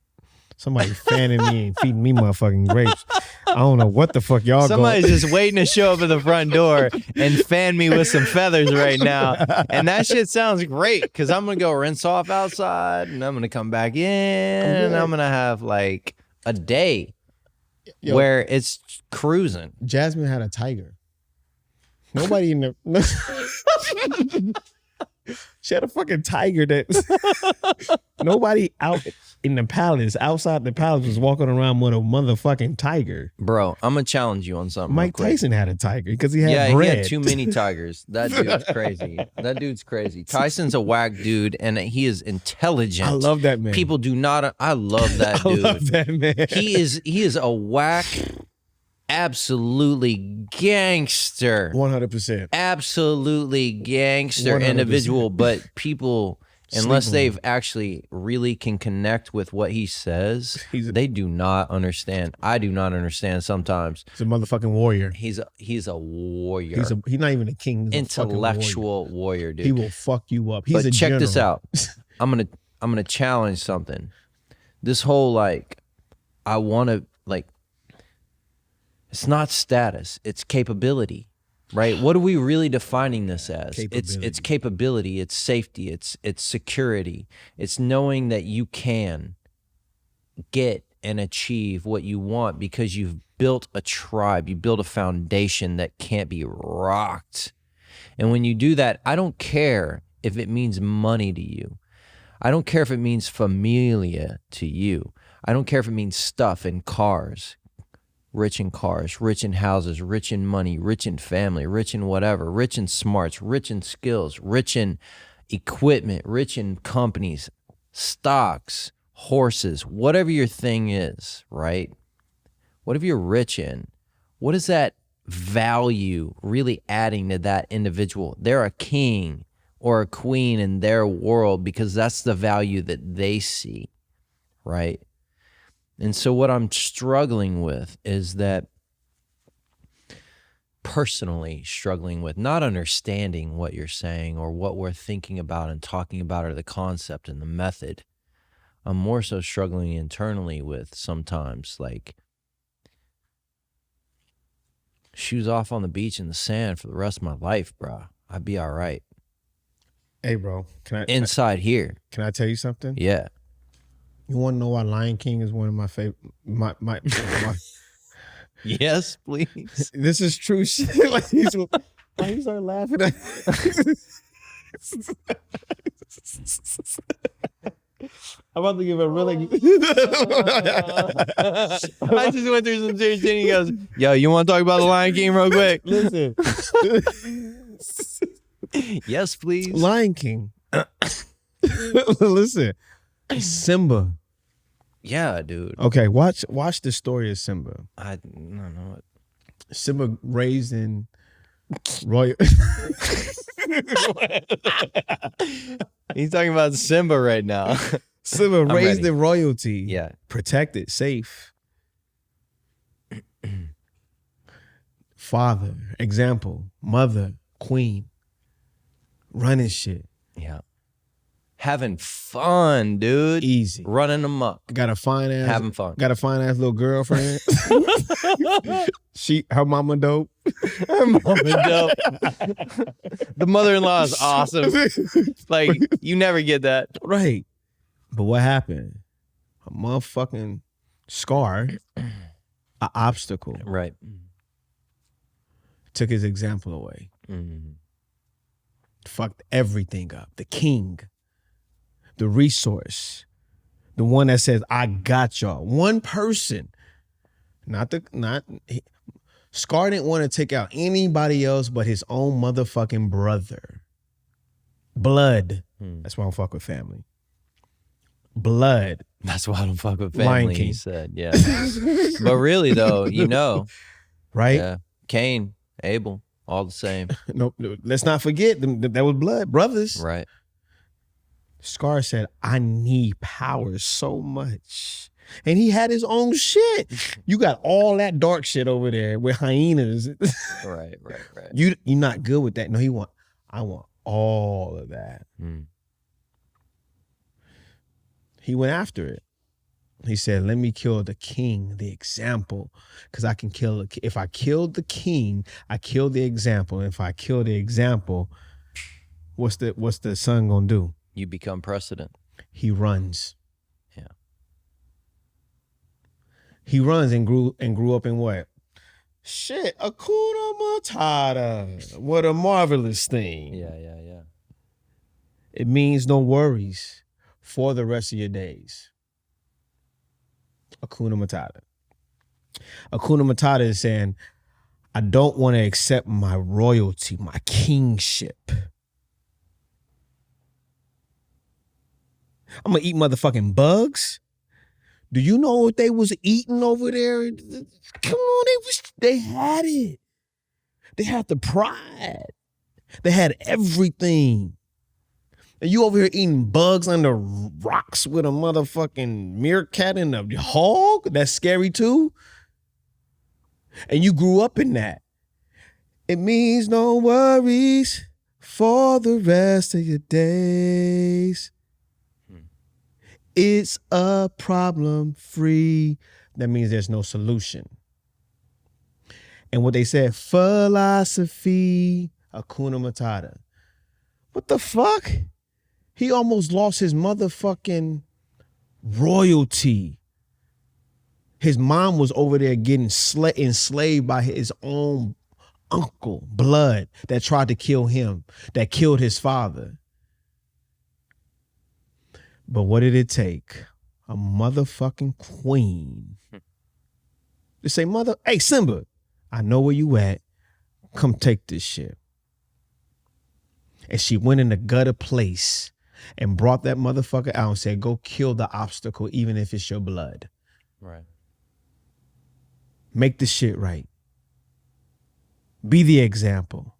Somebody fanning me and feeding me motherfucking grapes. I don't know what the fuck y'all Somebody's just waiting to show up at the front door and fan me with some feathers right now. And that shit sounds great because I'm going to go rinse off outside and I'm going to come back in and I'm going to have like a day where it's cruising. Jasmine had a tiger. Nobody in the... She had a fucking tiger that nobody out in the palace, outside the palace, was walking around with a motherfucking tiger. Bro, I'm going to challenge you on something. Mike Tyson had a tiger because he had bread. He had too many tigers. That dude's crazy. That dude's crazy. Tyson's a whack dude and he is intelligent. I love that man. People do not. I love that dude. I love that man. He is a whack, absolutely gangster. 100%. Absolutely gangster 100%. individual, but people, unless they've actually really can connect with what he says, they do not understand. I do not understand sometimes. He's a motherfucking warrior. He's a warrior. He's not even a king. He's intellectual warrior, dude. He will fuck you up. He's but check general. this out. I'm gonna challenge something. This whole like, I want to like. It's not status. It's capability, right? What are we really defining this as? It's capability. It's safety. It's security. It's knowing that you can get and achieve what you want because you've built a tribe. You built a foundation that can't be rocked. And when you do that, I don't care if it means money to you. I don't care if it means familia to you. I don't care if it means stuff and cars. Rich in cars, rich in houses, rich in money, rich in family, rich in whatever, rich in smarts, rich in skills, rich in equipment, rich in companies, stocks, horses, whatever your thing is, right? Whatever you're rich in, what is that value really adding to that individual? They're a king or a queen in their world because that's the value that they see, right? And so what I'm struggling with is that personally struggling with not understanding what you're saying or what we're thinking about and talking about or the concept and the method. I'm more so struggling internally with sometimes like shoes off on the beach in the sand for the rest of my life, bro. I'd be all right. Hey, bro. Inside here. Can I tell you something? Yeah. You want to know why Lion King is one of my favorite? My Yes, please. This is true shit. Like he started laughing at. I'm about to give a really. I just went through some serious shit. He goes, "Yo, you want to talk about the Lion King real quick?" Listen. Yes, please. Lion King. Listen. Simba. Yeah, dude. Okay, watch the story of Simba. I don't know it. Simba raised in royal. He's talking about Simba right now. Simba raised in royalty. Yeah. Protected, safe. Father, example, mother, queen, running shit. Yeah. having fun, dude. Easy. Running amok. Got a fine ass. Having fun. Got a fine ass little girlfriend. Her mama dope. Her mama dope. The mother-in-law is awesome. Like, you never get that. Right. But what happened? A motherfucking scar, an obstacle. Right. Took his example away. Mm-hmm. Fucked everything up. The king, the resource, the one that says, I got y'all. One person. Scar didn't want to take out anybody else but his own motherfucking brother. Blood. That's why I don't fuck with family. Blood. That's why I don't fuck with Lion family, King. he said. Yeah. But really, though, right? Yeah. Cain, Abel, all the same. No, let's not forget, that was blood, brothers. Right. Scar said, I need power so much. And he had his own shit. You got all that dark shit over there with hyenas. Right. You're not good with that. No, I want all of that. He went after it. He said, let me kill the king, the example, because I can kill if I killed the king, I kill the example. And if I kill the example, what's the son gonna do? You become precedent. He runs. Yeah. He runs and grew up in what? Shit, Hakuna Matata. What a marvelous thing. Yeah. It means no worries for the rest of your days. Hakuna Matata. Hakuna Matata is saying, I don't want to accept my royalty, my kingship. I'm going to eat motherfucking bugs. Do you know what they was eating over there? Come on, they had it. They had the pride. They had everything. And you over here eating bugs under rocks with a motherfucking meerkat and a hog? That's scary too. And you grew up in that. It means no worries for the rest of your days. It's a problem free. That means there's no solution. And what they said, philosophy, Hakuna Matata. What the fuck? He almost lost his motherfucking royalty. His mom was over there getting enslaved by his own uncle, blood, that tried to kill him, that killed his father. But what did it take? A motherfucking queen to say, hey, Simba, I know where you at. Come take this shit. And she went in the gutter place and brought that motherfucker out and said, go kill the obstacle, even if it's your blood. Right. Make the shit right. Be the example.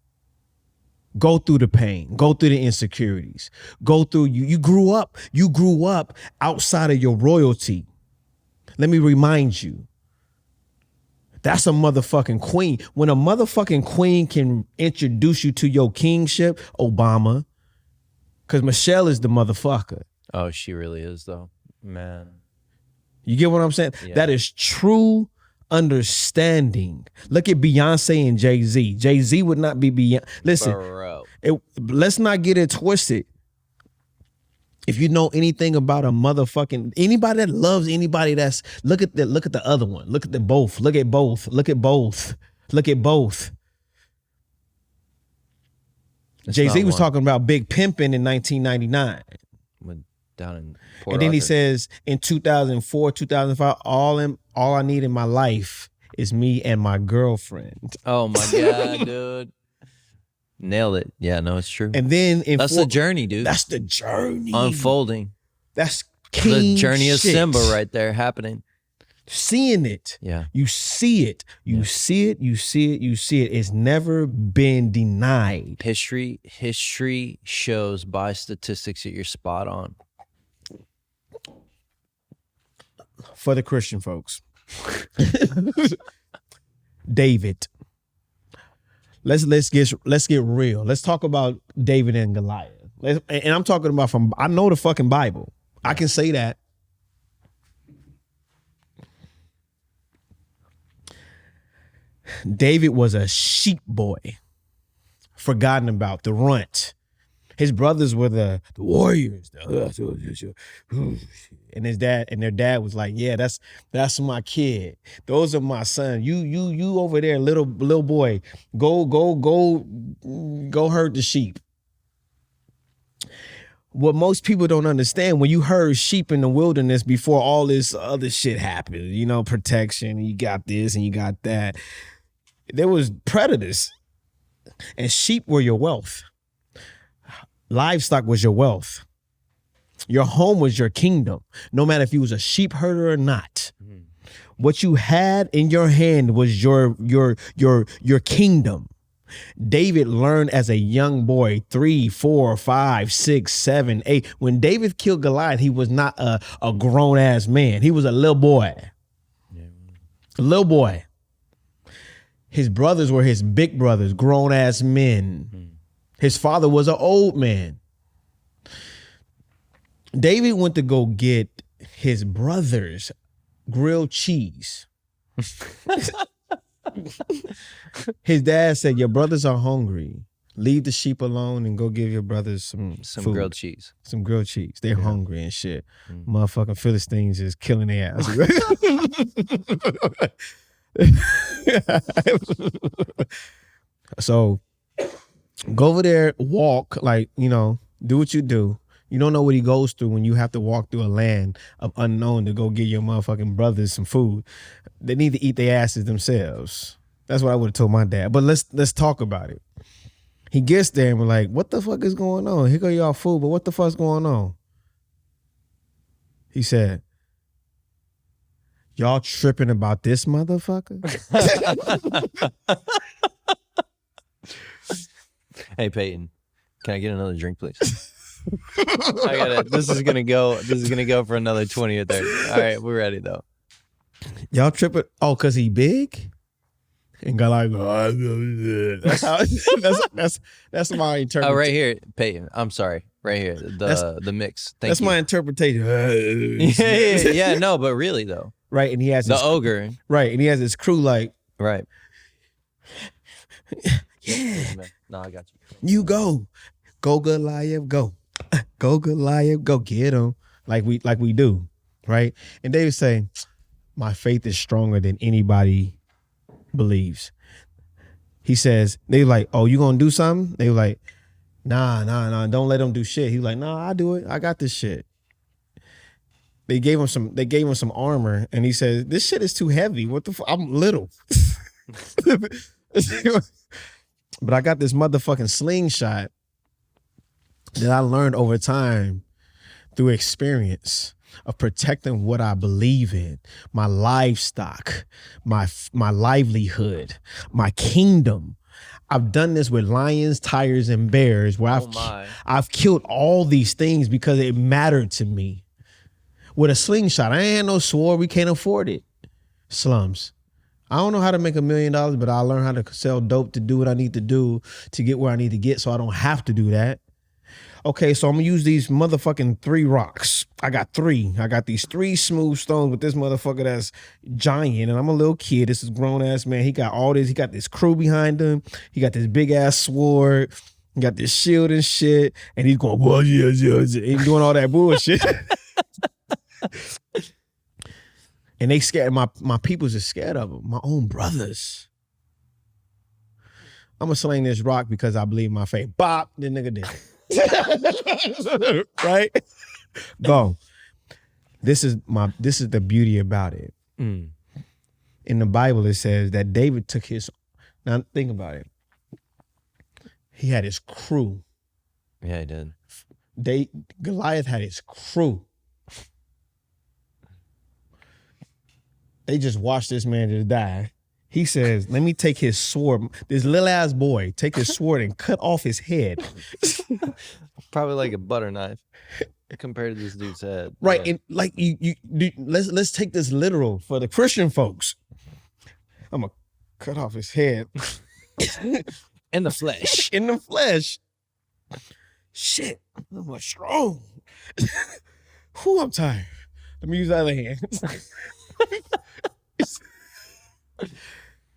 Go through the pain. Go through the insecurities. Go through, you grew up outside of your royalty. Let me remind you. That's a motherfucking queen. When a motherfucking queen can introduce you to your kingship, Obama, because Michelle is the motherfucker. Oh, she really is, though. Man. You get what I'm saying? Yeah. That is true understanding. Look at Beyonce and Jay-Z. Jay-Z would not be Beyonce. Listen, let's not get it twisted. If you know anything about a motherfucking anybody that loves anybody, look at the other one. Look at both. Look at both. Jay-Z was talking about Big Pimpin' in 1999. Went down in Port and then he Arthur. says in 2004, 2005, all I need in my life is me and my girlfriend. Oh my God, dude. Nailed it. Yeah, no, it's true. And then that's the journey, dude. That's the journey. Unfolding. That's king the journey shit. of Simba right there happening. Seeing it. Yeah. You see it. You see it. It's never been denied. History shows by statistics that you're spot on. For the Christian folks. David. Let's get real. Let's talk about David and Goliath. And I'm talking about I know the fucking Bible. I can say that. David was a sheep boy, forgotten about, the runt. His brothers were the warriors, and their dad was like, "Yeah, that's my kid. Those are my son. You over there, little boy, go herd the sheep." What most people don't understand, when you herd sheep in the wilderness before all this other shit happened, protection, you got this and you got that. There was predators, and sheep were your wealth. Livestock was your wealth. Your home was your kingdom, no matter if you was a sheep herder or not. Mm-hmm. What you had in your hand was your kingdom. David learned as a young boy, 3, 4, 5, 6, 7, 8. When David killed Goliath, he was not a grown ass man. He was a little boy. Yeah. A little boy. His brothers were his big brothers, grown ass men. Mm-hmm. His father was an old man. David went to go get his brother's grilled cheese. His dad said, "Your brothers are hungry. Leave the sheep alone and go give your brothers some food. Grilled cheese. Some grilled cheese. They're hungry and shit." Motherfucking Philistines is killing their ass. So go over there, walk, do what you do. You don't know what he goes through when you have to walk through a land of unknown to go get your motherfucking brothers some food. They need to eat their asses themselves. That's what I would have told my dad. But let's talk about it. He gets there and we're like, "What the fuck is going on? Here go y'all food, but what the fuck's going on?" He said, "Y'all tripping about this motherfucker?" Hey Peyton, can I get another drink, please? I got it. This is gonna go for another 20 or 30. All right, we're ready though. Y'all tripping? Oh, cause he big? And got like, that's how. That's my interpretation. Oh, right here, Peyton. I'm sorry, right here. The mix. Thank you. My interpretation. yeah. No, but really though. Right, and he has the ogre. Right, and he has his crew like. Right. Yeah. No, I got you. You go Goliath, go Goliath, go get him, like we do, right? And they would say, "My faith is stronger than anybody believes." He says, they like, "Oh, you gonna do something?" They were like, nah, don't let him do shit. He was like, "Nah, I do it. I got this shit." They gave him some armor, and he says, "This shit is too heavy. What the fuck? I'm little." But I got this motherfucking slingshot that I learned over time through experience of protecting what I believe in, my livestock, my livelihood, my kingdom. I've done this with lions, tigers, and bears where I've killed all these things because it mattered to me. With a slingshot, I ain't no sword. We can't afford it. Slums. I don't know how to make $1 million, but I learned how to sell dope to do what I need to do to get where I need to get, so I don't have to do that. Okay, so I'm gonna use these motherfucking 3 rocks. I got 3. I got these 3 smooth stones with this motherfucker that's giant, and I'm a little kid. This is grown ass man. He got all this. He got this crew behind him. He got this big ass sword. He got this shield and shit, and he's going, "Well, yeah. He's doing all that bullshit." And they scared, my peoples are scared of him, my own brothers. I'm gonna sling this rock because I believe my faith. Bop, the nigga did. Right? Go. This is the beauty about it. In the Bible, it says that David took now think about it. He had his crew. Yeah, he did. Goliath had his crew. They just watched this man to die. He says, "Let me take his sword." This little ass boy take his sword and cut off his head. Probably like a butter knife compared to this dude's head. Right, yeah. And like let's take this literal for the Christian folks. I'm gonna cut off his head in the flesh. In the flesh. Shit, I'm strong. Whew, I'm tired. Let me use the other hand.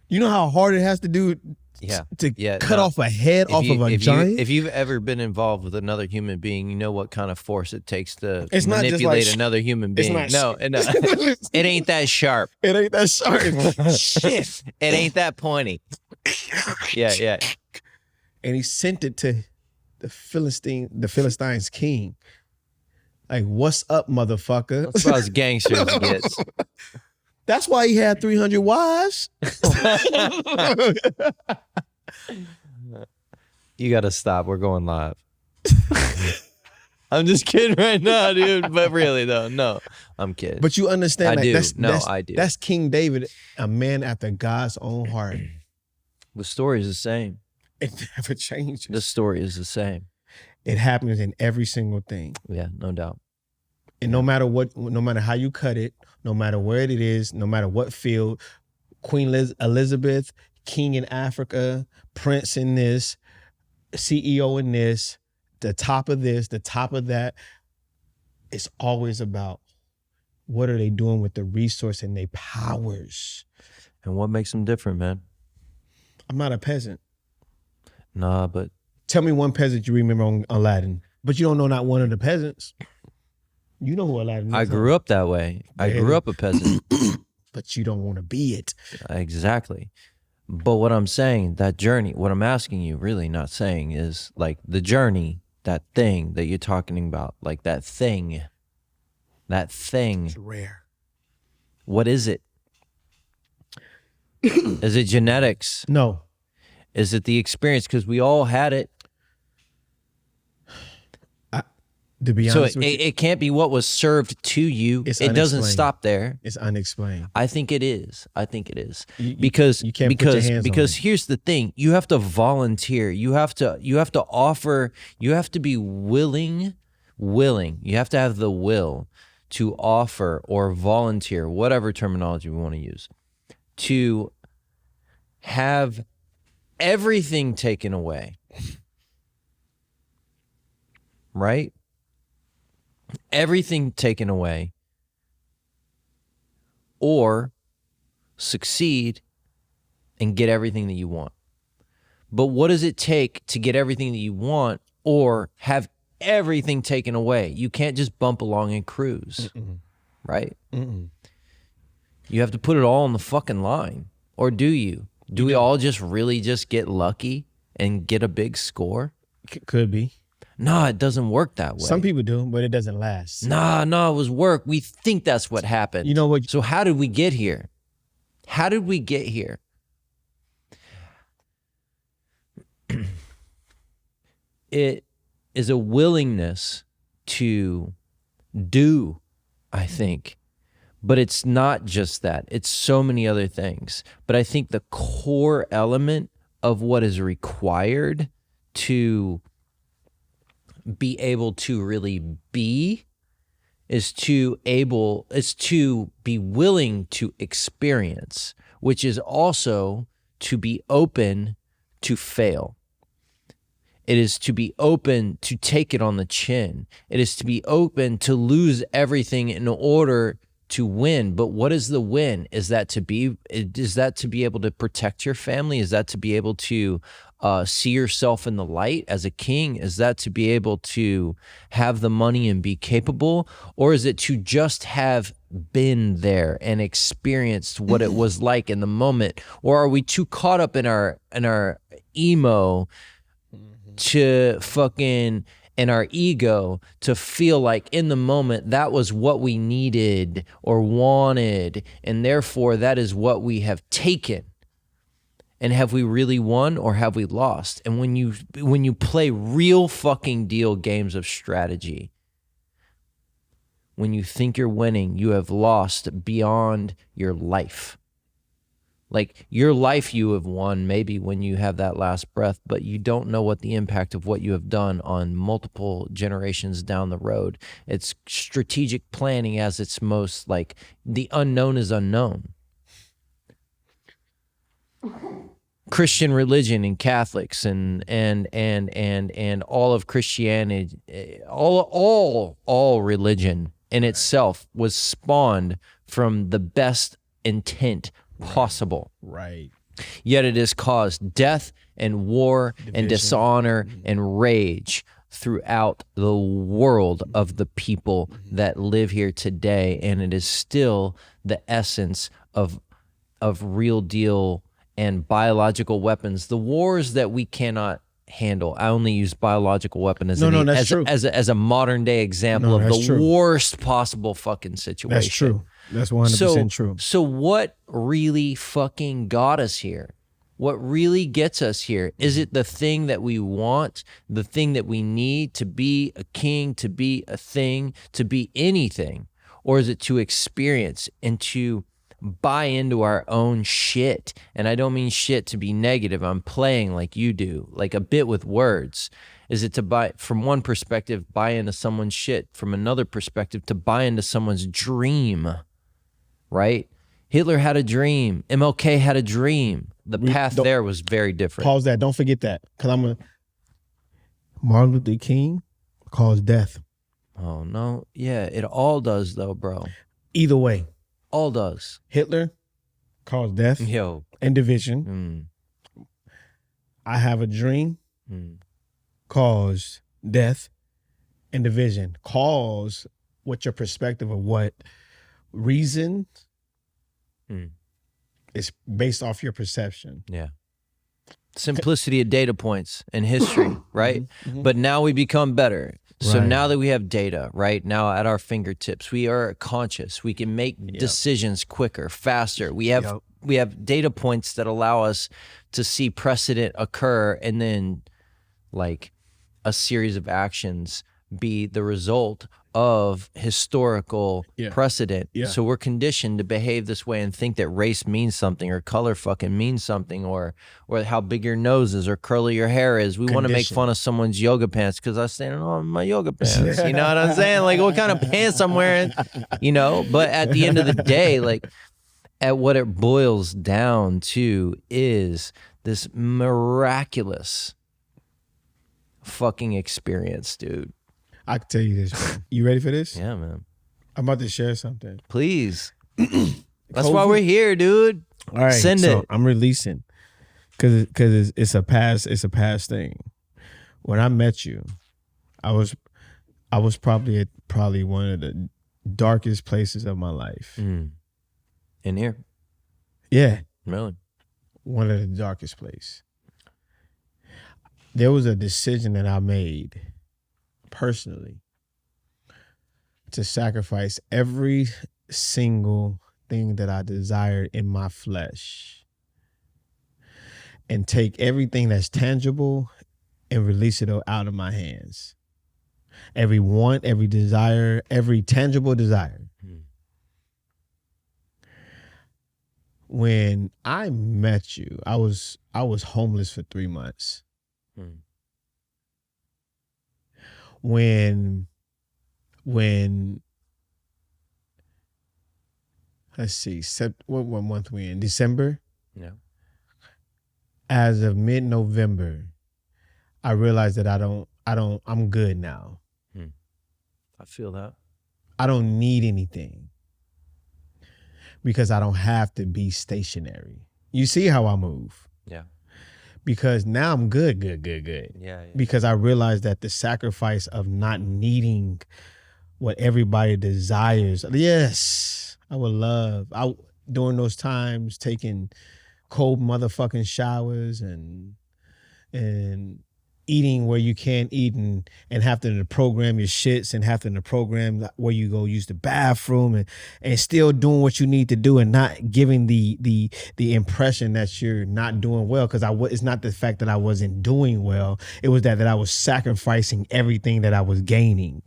You know how hard it has to do to cut off a head off of a giant? If you've ever been involved with another human being, you know what kind of force it takes to It's not just manipulate like, another human being. it's No, it ain't that sharp. It ain't that sharp. Shit. It ain't that pointy. Yeah. And he sent it to the Philistines king. Like, what's up, motherfucker? That's about as gangster as it gets. That's why he had 300 wives. You got to stop. We're going live. I'm just kidding right now, dude. But really, though, no, I'm kidding. But you understand that I do. That's King David, a man after God's own heart. The story is the same. It never changes. The story is the same. It happens in every single thing. Yeah, no doubt. And no matter how you cut it, no matter where it is, no matter what field, Queen Elizabeth, king in Africa, prince in this, CEO in this, the top of this, the top of that, it's always about what are they doing with the resource and their powers. And what makes them different, man? I'm not a peasant. Nah, but... Tell me one peasant you remember on Aladdin, but you don't know not one of the peasants. You know who Aladdin is. I grew up that way. I grew up a peasant. But you don't want to be it. Exactly. But what I'm saying, that journey, what I'm asking you, really not saying, is like the journey, that thing that you're talking about, like that thing. It's rare. What is it? Is it genetics? No. Is it the experience? Because we all had it. To be honest so with you, it can't be what was served to you. It doesn't stop there. It's unexplained. I think it is. Because you can't put your hands because on it. Here's the thing. You have to volunteer. You have to offer. You have to be willing. You have to have the will to offer or volunteer, whatever terminology we want to use, to have everything taken away. Right? Everything taken away, or succeed and get everything that you want. But what does it take to get everything that you want or have everything taken away? You can't just bump along and cruise, right? You have to put it all on the fucking line. Or do you? Do we all just really just get lucky and get a big score? Could be. No, it doesn't work that way. Some people do, but it doesn't last. No, it was work. We think that's what happened. You know what? So how did we get here? It is a willingness to do, I think. But it's not just that. It's so many other things. But I think the core element of what is required to be able to really be is to be willing to experience, which is also to be open to fail. It is to be open to take it on the chin. It is to be open to lose everything in order to win. But what is the win? Is that to be able to protect your family? Is that to be able to see yourself in the light as a king? Is that to be able to have the money and be capable? Or is it to just have been there and experienced what it was like in the moment? Or are we too caught up in our emo to fucking, and our ego to feel like in the moment that was what we needed or wanted, and therefore that is what we have taken? And have we really won or have we lost? And when you play real fucking deal games of strategy, when you think you're winning, you have lost beyond your life. Like your life you have won maybe when you have that last breath, but you don't know what the impact of what you have done on multiple generations down the road. It's strategic planning as its most, like, the unknown is unknown. Christian religion and Catholics and all of Christianity, all religion in itself was spawned from the best intent possible. Right. Yet it has caused death and war and dishonor and rage throughout the world of the people that live here today. And it is still the essence of real deal and biological weapons. The wars that we cannot handle. I only use biological weapon as as a modern day example of the worst possible fucking situation. That's true. That's 100% true. So what really fucking got us here? What really gets us here? Is it the thing that we want, the thing that we need to be a king, to be a thing, to be anything? Or is it to experience and to buy into our own shit? And I don't mean shit to be negative. I'm playing like you do, like a bit with words. Is it to buy, from one perspective, buy into someone's shit, from another perspective, to buy into someone's dream, right? Hitler had a dream. MLK had a dream. The path there was very different. Pause that. Don't forget that. Because Martin Luther King caused death. Oh, no. Yeah, it all does, though, bro. Either way. All does. Hitler caused death and division. I Have a Dream caused death and division. Cause what your perspective of what reason is based off your perception. Yeah. Simplicity of data points and history, right? But now we become better. So now that we have data, right, now at our fingertips, we are conscious. We can make decisions quicker, faster. We have data points that allow us to see precedent occur and then like a series of actions be the result of historical precedent. So we're conditioned to behave this way and think that race means something or color fucking means something or how big your nose is or curly your hair is. We want to make fun of someone's yoga pants because I stand on my yoga pants. You know what I'm saying? Like what kind of pants I'm wearing, you know? But at the end of the day, like at what it boils down to is this miraculous fucking experience, dude. I can tell you this, man. You ready for this? Yeah, man. I'm about to share something. Please. That's why we're here, dude. All right. Send it. I'm releasing. Cause it's a past thing. When I met you, I was probably at one of the darkest places of my life. In here? Yeah. Really? One of the darkest places. There was a decision that I made personally to sacrifice every single thing that I desired in my flesh and take everything that's tangible and release it out of my hands. Every want, every desire, every tangible desire. When I met you, I was homeless for 3 months. When let's see, what month we in? December? Yeah. As of mid-November, I realized that I'm good now. I feel that. I don't need anything because I don't have to be stationary. You see how I move? Yeah. Because now I'm good. Yeah. Because I realized that the sacrifice of not needing what everybody desires. Yes, I would love. During those times, taking cold motherfucking showers and eating where you can't eat and having to program your shits and having to program where you go use the bathroom and still doing what you need to do and not giving the impression that you're not doing well, because it's not the fact that I wasn't doing well, it was that I was sacrificing everything that I was gaining.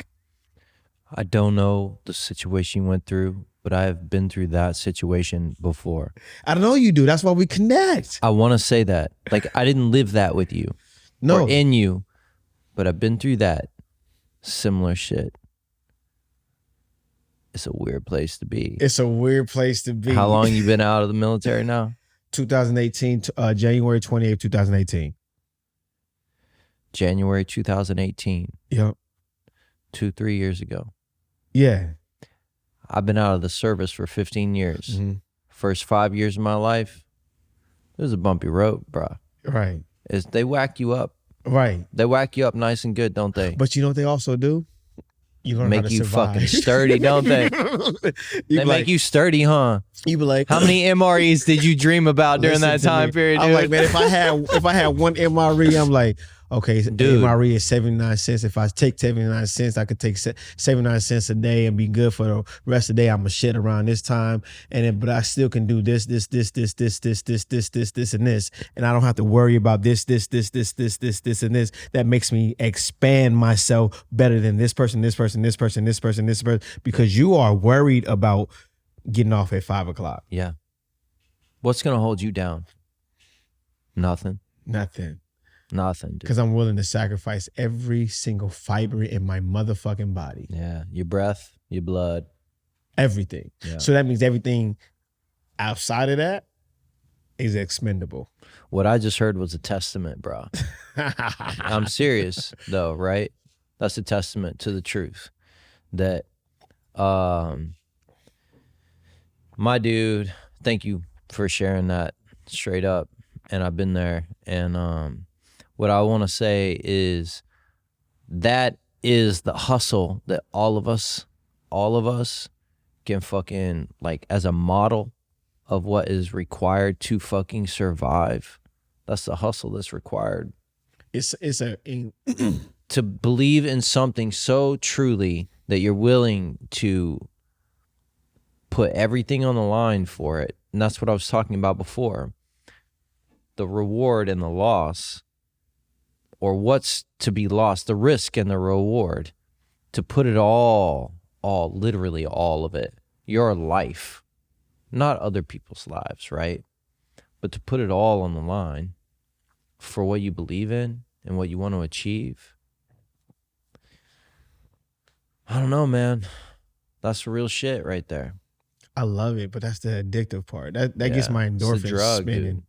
I don't know the situation you went through, but I've been through that situation before. I know you do. That's why we connect. I want to say that. Like, I didn't live that with you. No. Or in you, but I've been through that similar shit. It's a weird place to be. It's a weird place to be. How long you been out of the military now? 2018, January 28th, 2018. January 2018. Yep. 3 years ago. Yeah. I've been out of the service for 15 years. Mm-hmm. First 5 years of my life, it was a bumpy road, bro. Right. They whack you up. Right. They whack you up nice and good, don't they? But you know what they also do? You learn make how to you survive. Fucking sturdy, don't they? They make you sturdy, huh? You be like, how many MREs did you dream about during that time period? I'm dude? like, man, if I had one MRE, I'm like, okay, dude. MRE is 79 cents. If I take 79 cents, I could take 79 cents a day and be good for the rest of the day. I'm gonna shit around this time, but I still can do this, and this, and I don't have to worry about this, and this. That makes me expand myself better than this person, because you are worried about getting off at 5 o'clock. Yeah. What's gonna hold you down? Nothing. Dude. Because I'm willing to sacrifice every single fiber in my motherfucking body. Yeah, your breath, your blood. Everything. Yeah. So that means everything outside of that is expendable. What I just heard was a testament, bro. I'm serious, though, right? That's a testament to the truth. That, my dude, thank you for sharing that straight up. And I've been there. And, what I want to say is that is the hustle that all of us can fucking, like, as a model of what is required to fucking survive. That's the hustle that's required. To believe in something so truly that you're willing to put everything on the line for it. And that's what I was talking about before. The reward and the loss, or what's to be lost, the risk and the reward, to put it all, literally all of it, your life, not other people's lives, right? But to put it all on the line for what you believe in and what you want to achieve. I don't know, man. That's the real shit right there. I love it, but that's the addictive part. That gets my endorphins spinning. Dude.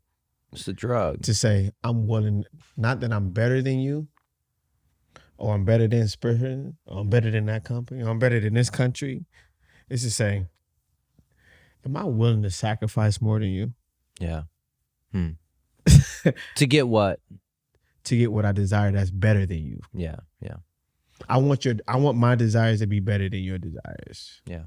It's a drug. To say, I'm willing, not that I'm better than you, or I'm better than this person, or I'm better than that company, or I'm better than this country. It's to say, am I willing to sacrifice more than you? Yeah. To get what? To get what I desire that's better than you. Yeah. I want my desires to be better than your desires. Yeah.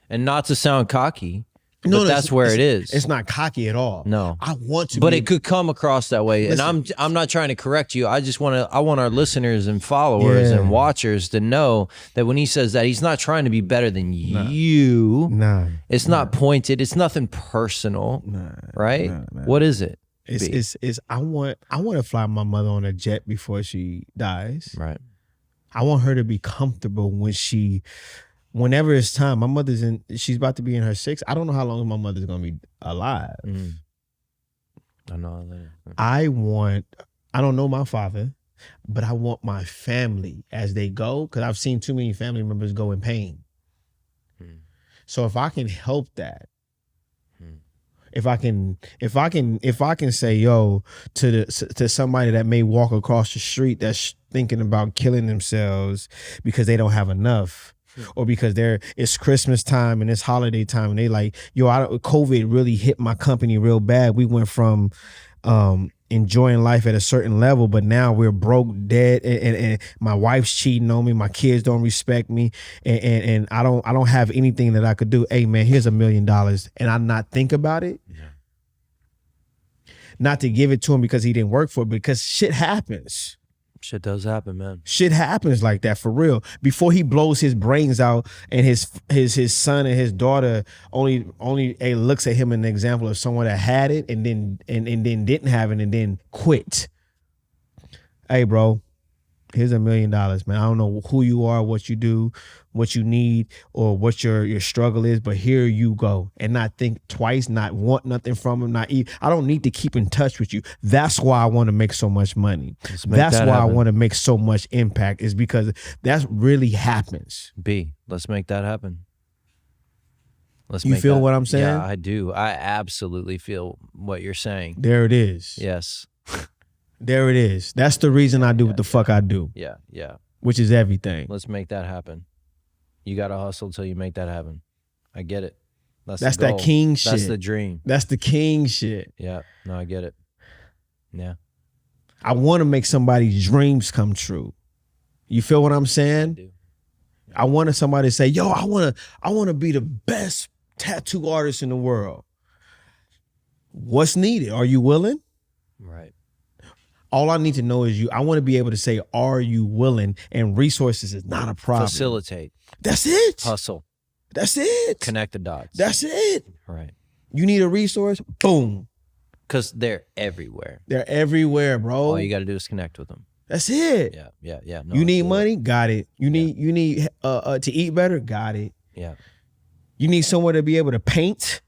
And not to sound cocky. No, that's where it is. It's not cocky at all. No, I want to, but it could come across that way. Listen, and I'm not trying to correct you. I want our listeners and followers and watchers to know that when he says that, he's not trying to be better than you. Nah, it's not pointed. It's nothing personal. Right? What is it? It's I want to fly my mother on a jet before she dies. Right. I want her to be comfortable whenever it's time. My mother's she's about to be in her 6th. I don't know how long my mother's going to be alive. I know that. I don't know my father, but I want my family as they go, because I've seen too many family members go in pain. So if I can help that, if I can say, yo, to somebody that may walk across the street that's thinking about killing themselves because they don't have enough, or because it's Christmas time and it's holiday time, and they like, yo, COVID really hit my company real bad. We went from enjoying life at a certain level, but now we're broke, dead, and my wife's cheating on me. My kids don't respect me, and I don't have anything that I could do. Hey man, here's $1 million, and I not think about it. Not to give it to him because he didn't work for it, because shit happens. Shit does happen, man. Shit happens like that, for real. Before he blows his brains out and his son and his daughter only looks at him an example of someone that had it and then didn't have it and then quit. Hey, bro, here's $1 million, man. I don't know who you are, what you do, what you need, or what your struggle is, but here you go. And not think twice, not want nothing from him, I don't need to keep in touch with you. That's why I want to make so much money. That's why I want to make so much impact, is because that really happens. Let's make that happen. You feel what I'm saying? Yeah, I do. I absolutely feel what you're saying. There it is. Yes. There it is. That's the reason I do what the fuck I do. Yeah, yeah. Which is everything. Let's make that happen. You got to hustle till you make that happen. I get it. That's that king shit. That's the dream. That's the king shit. Yeah. No, I get it. Yeah. I want to make somebody's dreams come true. You feel what I'm saying? I do. I wanted somebody to say, yo, I want to be the best tattoo artist in the world. What's needed? Are you willing? Right. All I need to know is I want to be able to say, are you willing? And resources is not a problem. Facilitate. That's it. Hustle. That's it. Connect the dots. That's it. Right. You need a resource? Boom. Because they're everywhere. They're everywhere, bro. All you got to do is connect with them. That's it. Yeah. No, you need money? Got it. You need to eat better? Got it. Yeah. You need somewhere to be able to paint?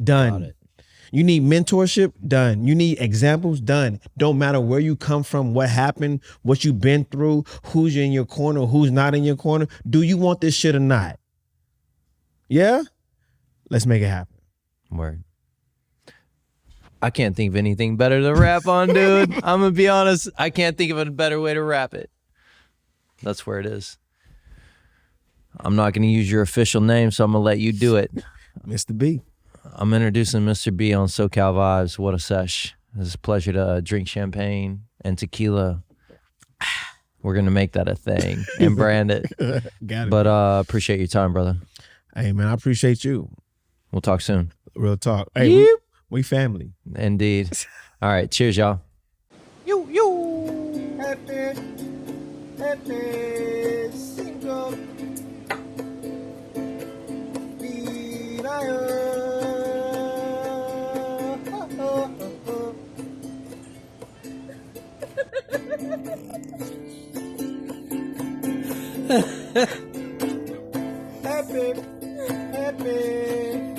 Done. Got it. You need mentorship? Done. You need examples? Done. Don't matter where you come from, what happened, what you've been through, who's in your corner, who's not in your corner. Do you want this shit or not? Yeah? Let's make it happen. Word. I can't think of anything better to rap on, dude. I'm going to be honest. I can't think of a better way to rap it. That's where it is. I'm not going to use your official name, so I'm going to let you do it. Mr. B. I'm introducing Mr. B on SoCal Vibes. What a sesh. It's a pleasure to drink champagne and tequila. We're going to make that a thing and brand it. Got it. But appreciate your time, brother. Hey, man, I appreciate you. We'll talk soon. Real talk. Hey, we family. Indeed. All right. Cheers, y'all. You. Happy single. Happy